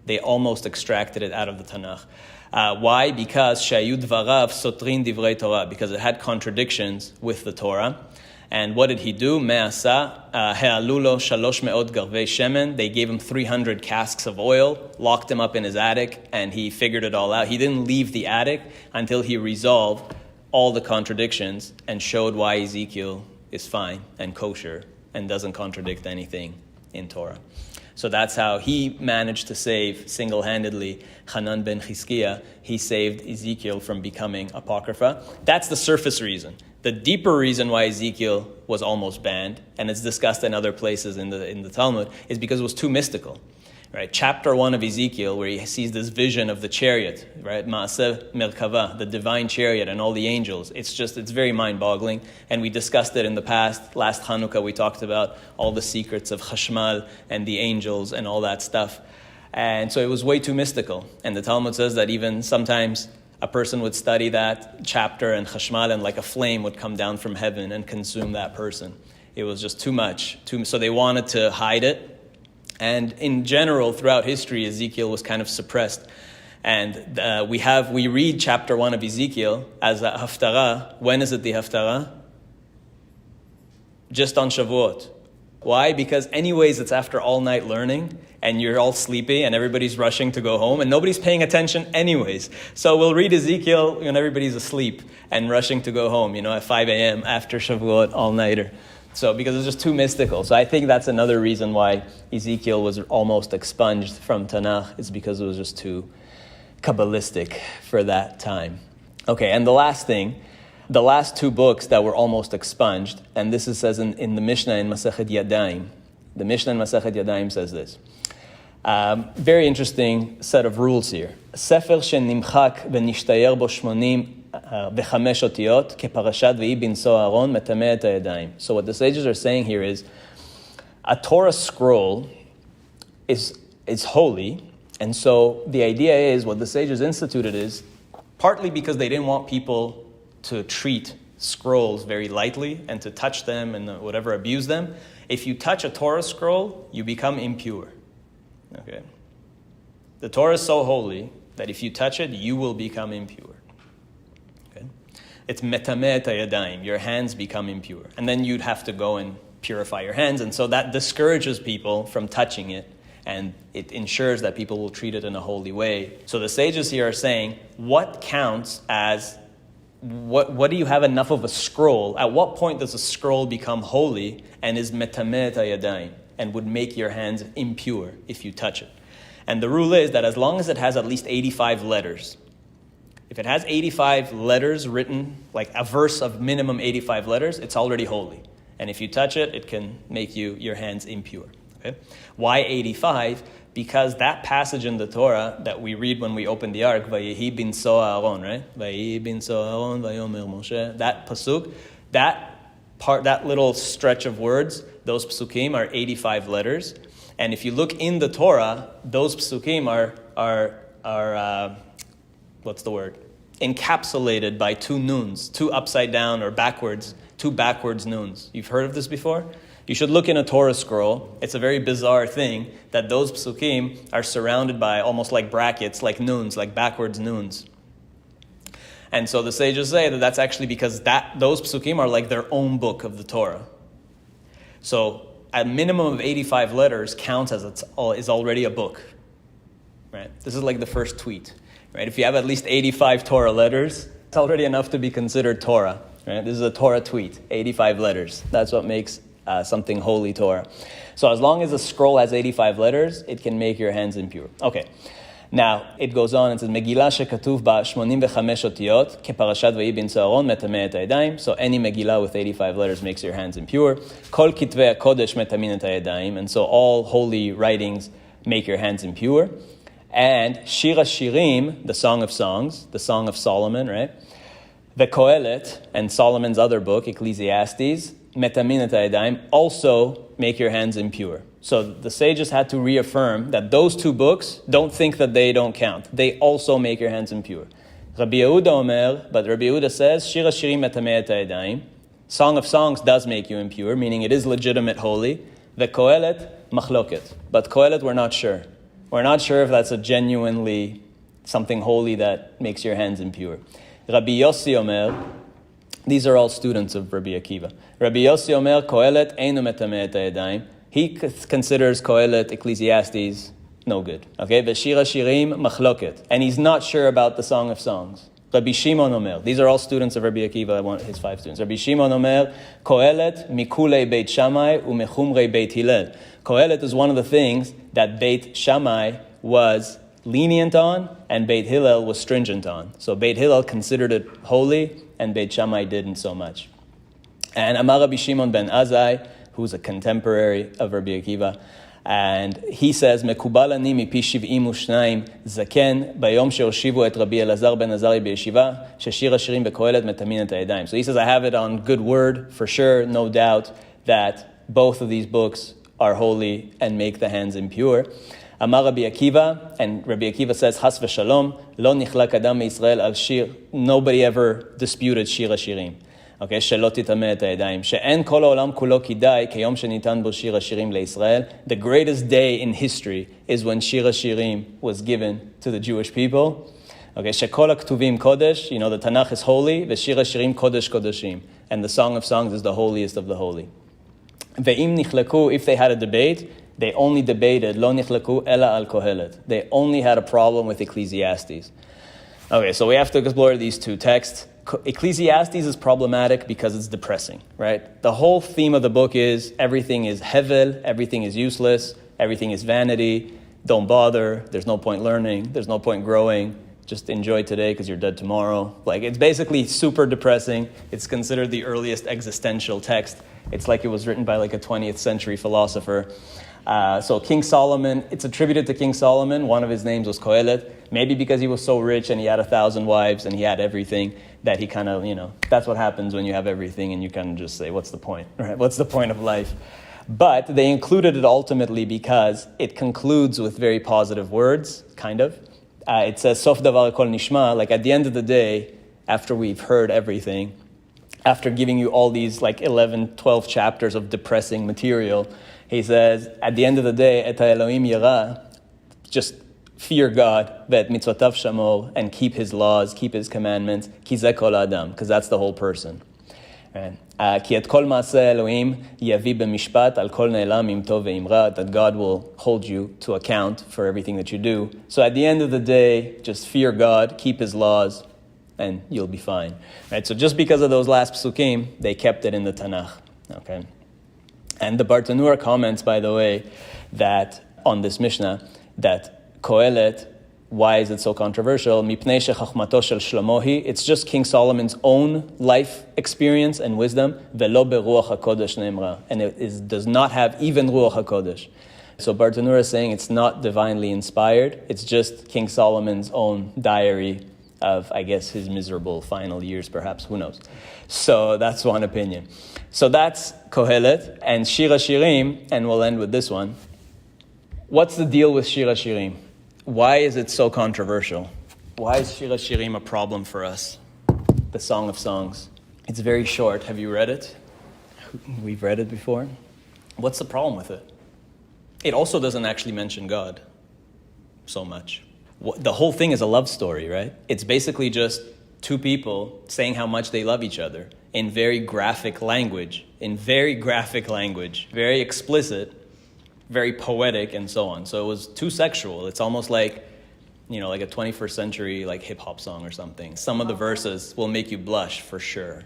They almost extracted it out of the Tanakh. Why? Because Shayu dvarav sotrin divrei Torah, because it had contradictions with the Torah. And what did he do? Me'asa he'alulo shalosh me'ot garvei shemen. They gave him 300 casks of oil, locked him up in his attic, and he figured it all out. He didn't leave the attic until he resolved all the contradictions and showed why Ezekiel is fine and kosher and doesn't contradict anything in Torah. So that's how he managed to save single-handedly Hanan ben Chizkiah. He saved Ezekiel from becoming Apocrypha. That's the surface reason. The deeper reason why Ezekiel was almost banned, and it's discussed in other places in the Talmud, is because it was too mystical. Right, chapter 1 of Ezekiel, where he sees this vision of the chariot, right, Ma'aseh Merkava, the divine chariot and all the angels. It's very mind-boggling. And we discussed it in the past. Last Hanukkah, we talked about all the secrets of Chashmal and the angels and all that stuff. And so it was way too mystical. And the Talmud says that even sometimes a person would study that chapter and Chashmal, and like a flame would come down from heaven and consume that person. It was just too much. So they wanted to hide it. And in general, throughout history, Ezekiel was kind of suppressed. And we read chapter 1 of Ezekiel as a haftarah. When is it the haftarah? Just on Shavuot. Why? Because anyways, it's after all night learning, and you're all sleepy, and everybody's rushing to go home, and nobody's paying attention anyways. So we'll read Ezekiel when everybody's asleep and rushing to go home, at 5 a.m. after Shavuot, all-nighter. So because it's just too mystical. So I think that's another reason why Ezekiel was almost expunged from Tanakh, is because it was just too Kabbalistic for that time. Okay, and the last thing, the last two books that were almost expunged, and this says in the Mishnah in Masechet Yadayim. The Mishnah in Masechet Yadayim says this. Very interesting set of rules here. Sefer shenimchak v'nishtayer bo shmonim v'chamesh otiyot keparashat v'hi binso Aaron metameh et hayadayim. So what the sages are saying here is, a Torah scroll is holy, and so the idea is, what the sages instituted is, partly because they didn't want people to treat scrolls very lightly and to touch them and whatever, abuse them. If you touch a Torah scroll, you become impure. Okay. The Torah is so holy that if you touch it, you will become impure. Okay. It's metameh et hayadayim. Your hands become impure. And then you'd have to go and purify your hands. And so that discourages people from touching it. And it ensures that people will treat it in a holy way. So the sages here are saying, what counts as, what do you have enough of a scroll? At what point does a scroll become holy and is metameh et hayadayim, and would make your hands impure if you touch it? And the rule is that as long as it has at least 85 letters, if it has 85 letters written, like a verse of minimum 85 letters, it's already holy. And if you touch it, it can make your hands impure. Okay? Why 85? Because that passage in the Torah that we read when we open the Ark, Vayehi binso Aaron, right? Vayehi binso Aaron, Vayomer Moshe. That pasuk, that little stretch of words, those psukim are 85 letters. And if you look in the Torah, those psukim are what's the word? Encapsulated by two nuns, two upside down or backwards, two backwards nuns. You've heard of this before? You should look in a Torah scroll. It's a very bizarre thing that those psukim are surrounded by almost like brackets, like nuns, like backwards nuns. And so the sages say that that's actually because those psukim are like their own book of the Torah. So a minimum of 85 letters counts as is already a book. Right? This is like the first tweet. Right? If you have at least 85 Torah letters, it's already enough to be considered Torah. Right? This is a Torah tweet, 85 letters. That's what makes something holy Torah. So as long as a scroll has 85 letters, it can make your hands impure. Okay. Now, it goes on and says, Megillah shekatuv ba 85 otiyot, keparashat vayi bin Aaron metameh et hayadayim. So any Megillah with 85 letters makes your hands impure. Kol kitvei hakodesh metamin et hayadayim. And so all holy writings make your hands impure. And Shir HaShirim, the Song of Songs, the Song of Solomon, right? The Kohelet, and Solomon's other book, Ecclesiastes, metamin et hayadayim, also make your hands impure. So the sages had to reaffirm that those two books, don't think that they don't count. They also make your hands impure. Rabbi Yehuda Omer, but Rabbi Yehuda says, Shir HaShirim metameh et hayadayim. Song of Songs does make you impure, meaning it is legitimate holy. The Kohelet, machloket. But Kohelet, we're not sure. We're not sure if that's a genuinely something holy that makes your hands impure. Rabbi Yossi Omer, these are all students of Rabbi Akiva. Rabbi Yossi Omer, Kohelet einu metameh et hayadayim. He considers Kohelet, Ecclesiastes, no good. Okay, V'shir HaShirim, machloket. And he's not sure about the Song of Songs. Rabbi Shimon Omer. These are all students of Rabbi Akiva, his 5 students. Rabbi Shimon Omer, Kohelet, mikulei Beit Shammai, umechumrei Beit Hillel. Kohelet is one of the things that Beit Shammai was lenient on, and Beit Hillel was stringent on. So Beit Hillel considered it holy, and Beit Shammai didn't so much. And Amar Rabbi Shimon ben Azai, who's a contemporary of Rabbi Akiva, and he says, "Mekubal ani mipi 72 zaken bayom sheoshivu et Rabbi Elazar ben Azari beyeshiva sheshir hashirim bekohelet metamin et hayadayim." So he says, I have it on good word for sure, no doubt, that both of these books are holy and make the hands impure. Amar Rabbi Akiva, and Rabbi Akiva says, "Has v'shalom lo nichlak adam Israel al shir." Nobody ever disputed shir hashirim. Okay, שלא תטמא את הידיים. שאין כל העולם כולו כדאי, כיום שניתן בו שיר השירים לישראל. The greatest day in history is when shir hashirim was given to the Jewish people. Okay, שכל הכתובים קודש, the Tanakh is holy, ושיר השירים קודש קודשים. And the Song of Songs is the holiest of the holy. ואם נחלקו, if they had a debate, they only debated, לא נחלקו אלא על קהלת. They only had a problem with Ecclesiastes. Okay, so we have to explore these two texts. Ecclesiastes is problematic because it's depressing, right? The whole theme of the book is everything is hevel, everything is useless, everything is vanity, don't bother, there's no point learning, there's no point growing, just enjoy today because you're dead tomorrow. Like, it's basically super depressing. It's considered the earliest existential text. It's like it was written by like a 20th century philosopher. So King Solomon, it's attributed to King Solomon. One of his names was Kohelet. Maybe because he was so rich and he had 1,000 wives and he had everything that he kind of, that's what happens when you have everything and you kind of just say, what's the point, right? What's the point of life? But they included it ultimately because it concludes with very positive words, kind of. It says, Sof davar kol nishma, like at the end of the day, after we've heard everything, after giving you all these like 11, 12 chapters of depressing material, he says, at the end of the day, Et ha'Elohim yira, just fear God, ve'et mitzvotav shamor, and keep his laws, keep his commandments, ki zeh kol adam, because that's the whole person. Ki et kol ma'aseh Elohim yavi b'mishpat al kol ne'elam im tov ve'im ra, that God will hold you to account for everything that you do. So at the end of the day, just fear God, keep his laws, and you'll be fine. Right? So just because of those last psukim, they kept it in the Tanakh. Okay. And the Bartanura comments, by the way, that on this Mishnah, that Kohelet, why is it so controversial? Mipnei shechachmato shel Shlomo hi, it's just King Solomon's own life experience and wisdom, velo beruach hakodesh ne'emra, and it does not have even ruach hakodesh. So Bartanura is saying it's not divinely inspired, it's just King Solomon's own diary of, I guess, his miserable final years, perhaps, who knows. So that's one opinion. So that's Kohelet and Shir HaShirim, and we'll end with this one. What's the deal with Shir HaShirim? Why is it so controversial? Why is Shir HaShirim a problem for us? The Song of Songs. It's very short. Have you read it? We've read it before. What's the problem with it? It also doesn't actually mention God so much. The whole thing is a love story, right? It's basically just two people saying how much they love each other in very graphic language, very explicit, very poetic, and so on. So it was too sexual. It's almost like, like a 21st century like hip hop song or something. Some of the verses will make you blush for sure.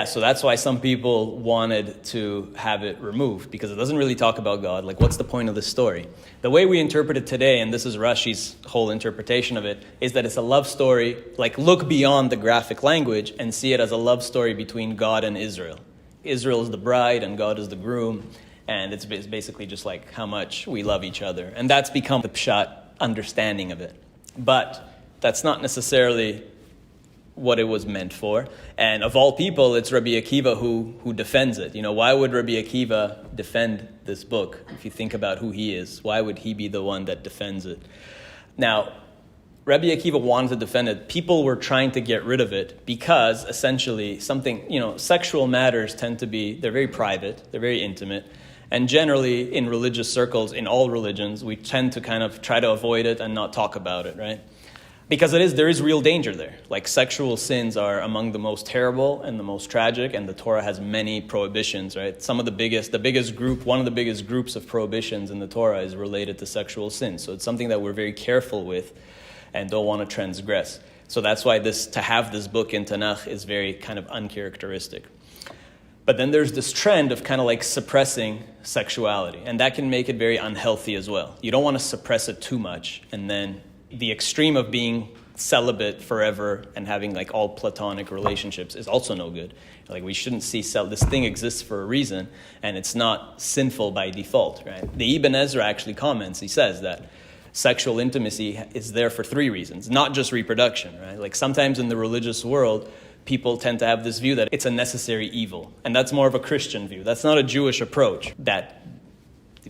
So that's why some people wanted to have it removed, because it doesn't really talk about God. Like, what's the point of the story? The way we interpret it today, and this is Rashi's whole interpretation of it, is that it's a love story. Like, look beyond the graphic language and see it as a love story between God and Israel. Israel is the bride and God is the groom, and it's basically just like how much we love each other. And that's become the pshat understanding of it. But that's not necessarily what it was meant for. And of all people, it's Rabbi Akiva who defends it. Why would Rabbi Akiva defend this book? If you think about who he is, why would he be the one that defends it? Now, Rabbi Akiva wanted to defend it. People were trying to get rid of it because essentially sexual matters tend to be, they're very private, they're very intimate. And generally in religious circles, in all religions, we tend to kind of try to avoid it and not talk about it, right? Because there is real danger there. Like, sexual sins are among the most terrible and the most tragic, and the Torah has many prohibitions, right? One of the biggest groups of prohibitions in the Torah is related to sexual sins. So it's something that we're very careful with and don't want to transgress. So that's why to have this book in Tanakh is very kind of uncharacteristic. But then there's this trend of kind of like suppressing sexuality, and that can make it very unhealthy as well. You don't want to suppress it too much, and then the extreme of being celibate forever and having like all platonic relationships is also no good. Like, we shouldn't see this thing exists for a reason, and it's not sinful by default, right? The Ibn Ezra actually comments, he says that sexual intimacy is there for three reasons, not just reproduction, right? Like, sometimes in the religious world, people tend to have this view that it's a necessary evil, and that's more of a Christian view. That's not a Jewish approach, that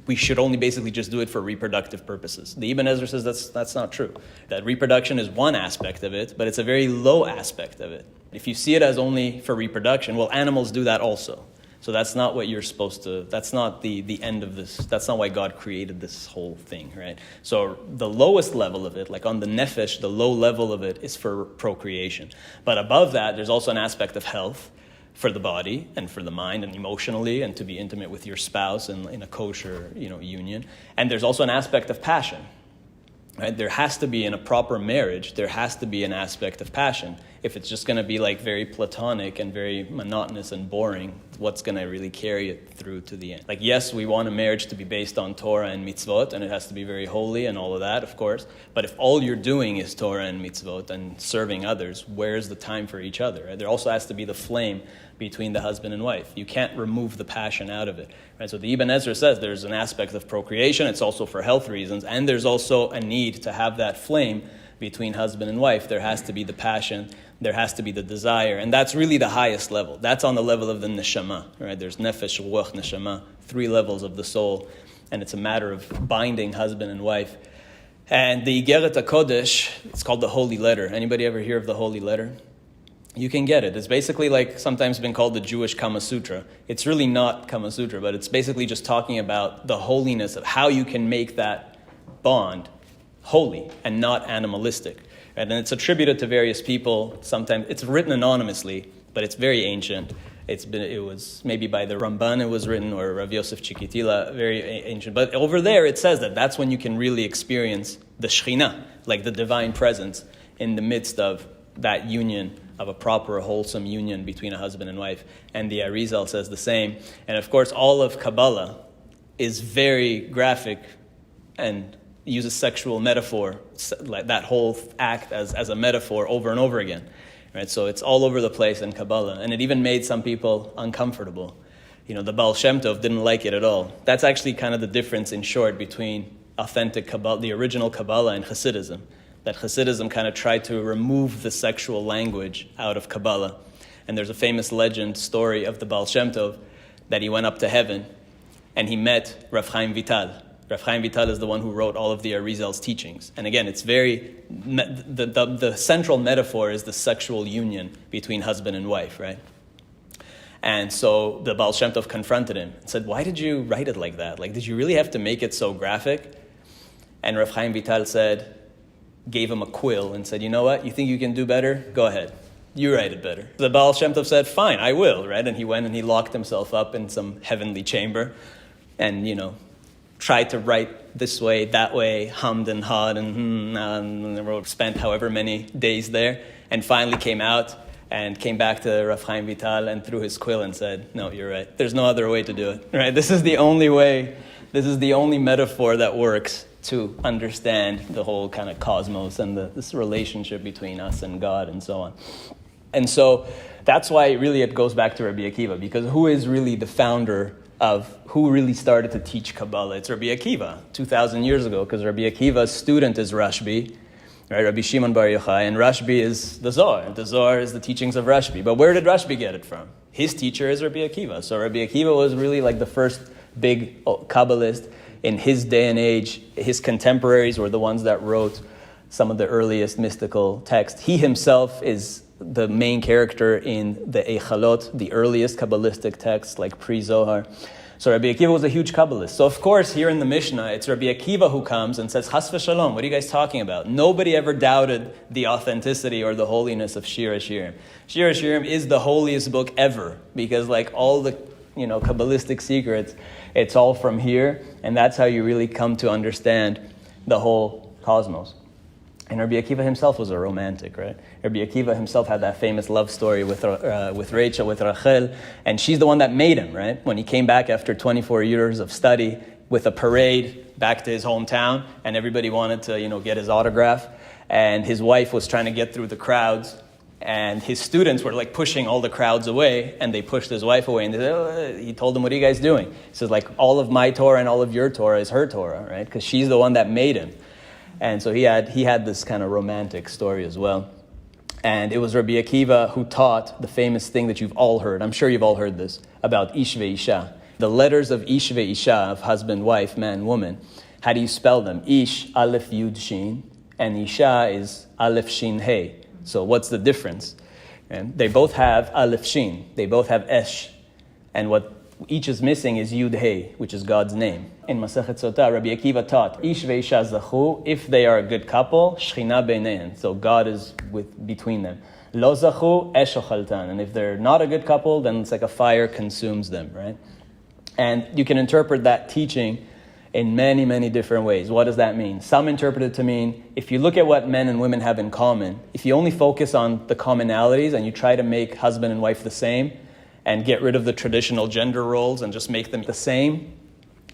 we should only basically just do it for reproductive purposes. The Ibn Ezra says that's not true. That reproduction is one aspect of it, but it's a very low aspect of it. If you see it as only for reproduction, well, animals do that also. So that's not what you're supposed to, that's not the end of this, that's not why God created this whole thing, right? So the lowest level of it, like on the nefesh, the low level of it is for procreation. But above that, there's also an aspect of health, for the body and for the mind and emotionally, and to be intimate with your spouse in a kosher, union. And there's also an aspect of passion, right? There has to be, in a proper marriage, there has to be an aspect of passion. If it's just going to be like very platonic and very monotonous and boring, what's going to really carry it through to the end? Like, yes, we want a marriage to be based on Torah and mitzvot, and it has to be very holy and all of that, of course. But if all you're doing is Torah and mitzvot and serving others, where's the time for each other? Right? There also has to be the flame between the husband and wife. You can't remove the passion out of it. Right? So the Ibn Ezra says there's an aspect of procreation, it's also for health reasons, and there's also a need to have that flame between husband and wife. There has to be the passion, there has to be the desire, and that's really the highest level. That's on the level of the neshama, right? There's nefesh, ruach, neshama, 3 levels of the soul, and it's a matter of binding husband and wife. And the Igeret HaKodesh, it's called the Holy Letter. Anybody ever hear of the Holy Letter? You can get it. It's basically like sometimes been called the Jewish Kama Sutra. It's really not Kama Sutra, but it's basically just talking about the holiness of how you can make that bond holy and not animalistic. And then it's attributed to various people. Sometimes it's written anonymously, but it's very ancient. It was maybe by the Ramban it was written, or Rav Yosef Chikitila, very ancient. But over there it says that that's when you can really experience the Shekhinah, like the divine presence in the midst of that union, of a proper, wholesome union between a husband and wife. And the Arizal says the same. And of course, all of Kabbalah is very graphic and uses sexual metaphor, like that whole act as a metaphor over and over again. Right? So it's all over the place in Kabbalah. And it even made some people uncomfortable. The Baal Shem Tov didn't like it at all. That's actually kind of the difference, in short, between authentic Kabbalah, the original Kabbalah, and Hasidism. That Hasidism kind of tried to remove the sexual language out of Kabbalah. And there's a famous legend story of the Baal Shem Tov that he went up to heaven and he met Rav Chaim Vital. Rav Chaim Vital is the one who wrote all of the Arizal's teachings. And again, it's the central metaphor is the sexual union between husband and wife, right? And so the Baal Shem Tov confronted him and said, why did you write it like that? Like, did you really have to make it so graphic? And Rav Chaim Vital said, gave him a quill and said, you know what, you think you can do better? Go ahead. You write it better. The Baal Shem Tov said, fine, I will, right? And he went and he locked himself up in some heavenly chamber and, tried to write this way, that way, hummed and hawed and spent however many days there, and finally came out and came back to Rav Chaim Vital and threw his quill and said, no, you're right. There's no other way to do it, right? This is the only way, this is the only metaphor that works to understand the whole kind of cosmos and this relationship between us and God and so on. And so that's why really it goes back to Rabbi Akiva, because who is really the founder of who really started to teach Kabbalah? It's Rabbi Akiva, 2,000 years ago, because Rabbi Akiva's student is Rashbi, right? Rabbi Shimon Bar Yochai, and Rashbi is the Zohar. The Zohar is the teachings of Rashbi. But where did Rashbi get it from? His teacher is Rabbi Akiva. So Rabbi Akiva was really like the first big Kabbalist in his day and age. His contemporaries were the ones that wrote some of the earliest mystical texts. He himself is the main character in the Eichalot, the earliest Kabbalistic texts like pre-Zohar. So Rabbi Akiva was a huge Kabbalist. So of course, here in the Mishnah, it's Rabbi Akiva who comes and says, Chas v'shalom, what are you guys talking about? Nobody ever doubted the authenticity or the holiness of Shir HaShirim. Shir HaShirim is the holiest book ever, because like all the Kabbalistic secrets, it's all from here, and that's how you really come to understand the whole cosmos. And Rabbi Akiva himself was a romantic, right? Rabbi Akiva himself had that famous love story with Rachel, with Rachel, and she's the one that made him, right? When he came back after 24 years of study with a parade back to his hometown, and everybody wanted to, get his autograph, and his wife was trying to get through the crowds, and his students were like pushing all the crowds away, and they pushed his wife away, and he told them, what are you guys doing? He says, like, all of my Torah and all of your Torah is her Torah, right? Because she's the one that made him. And so he had this kind of romantic story as well. And it was Rabbi Akiva who taught the famous thing that you've all heard. I'm sure you've all heard this, about Ish ve'isha. The letters of Ish ve'isha, of husband, wife, man, woman. How do you spell them? Ish, Aleph, Yud, Shin. And Isha is Aleph, Shin, Hey. So what's the difference? And they both have Aleph, Shin. They both have Esh. And what each is missing is Yud, Hey, which is God's name. In Masechet Sotah, Rabbi Akiva taught, Ish ve'isha zachu, if they are a good couple, Shechina beinein, so God is between them. Lo zachu, esh ochaltan, and if they're not a good couple, then it's like a fire consumes them, right? And you can interpret that teaching in many, many different ways. What does that mean? Some interpret it to mean, if you look at what men and women have in common, if you only focus on the commonalities and you try to make husband and wife the same, and get rid of the traditional gender roles and just make them the same,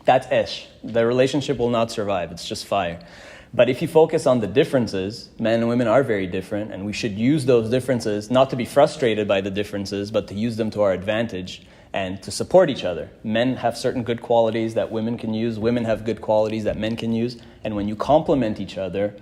that's esh. The relationship will not survive. It's just fire. But if you focus on the differences, men and women are very different, and we should use those differences not to be frustrated by the differences, but to use them to our advantage and to support each other. Men have certain good qualities that women can use. Women have good qualities that men can use. And when you complement each other,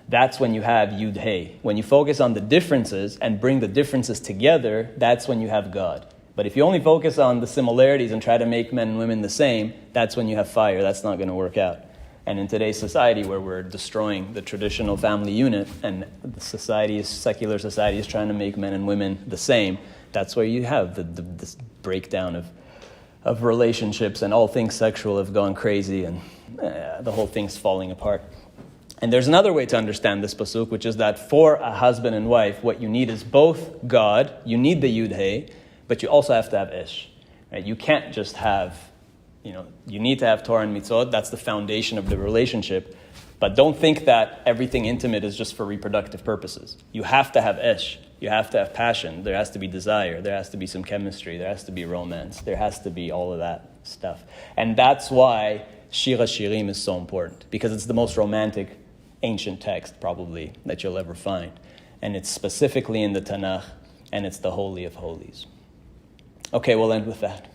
that's when you have Yud Hey. When you focus on the differences and bring the differences together, that's when you have God. But if you only focus on the similarities and try to make men and women the same, that's when you have fire. That's not going to work out. And in today's society, where we're destroying the traditional family unit, and the secular society is trying to make men and women the same, that's where you have this breakdown of relationships, and all things sexual have gone crazy, and the whole thing's falling apart. And there's another way to understand this pasuk, which is that for a husband and wife, what you need is both God, you need the Yud Hey, but you also have to have Ish. Right? You can't just have, you need to have Torah and Mitzvot. That's the foundation of the relationship. But don't think that everything intimate is just for reproductive purposes. You have to have Ish. You have to have passion. There has to be desire. There has to be some chemistry. There has to be romance. There has to be all of that stuff. And that's why Shir HaShirim is so important, because it's the most romantic ancient text, probably, that you'll ever find. And it's specifically in the Tanakh, and it's the Holy of Holies. Okay, we'll end with that.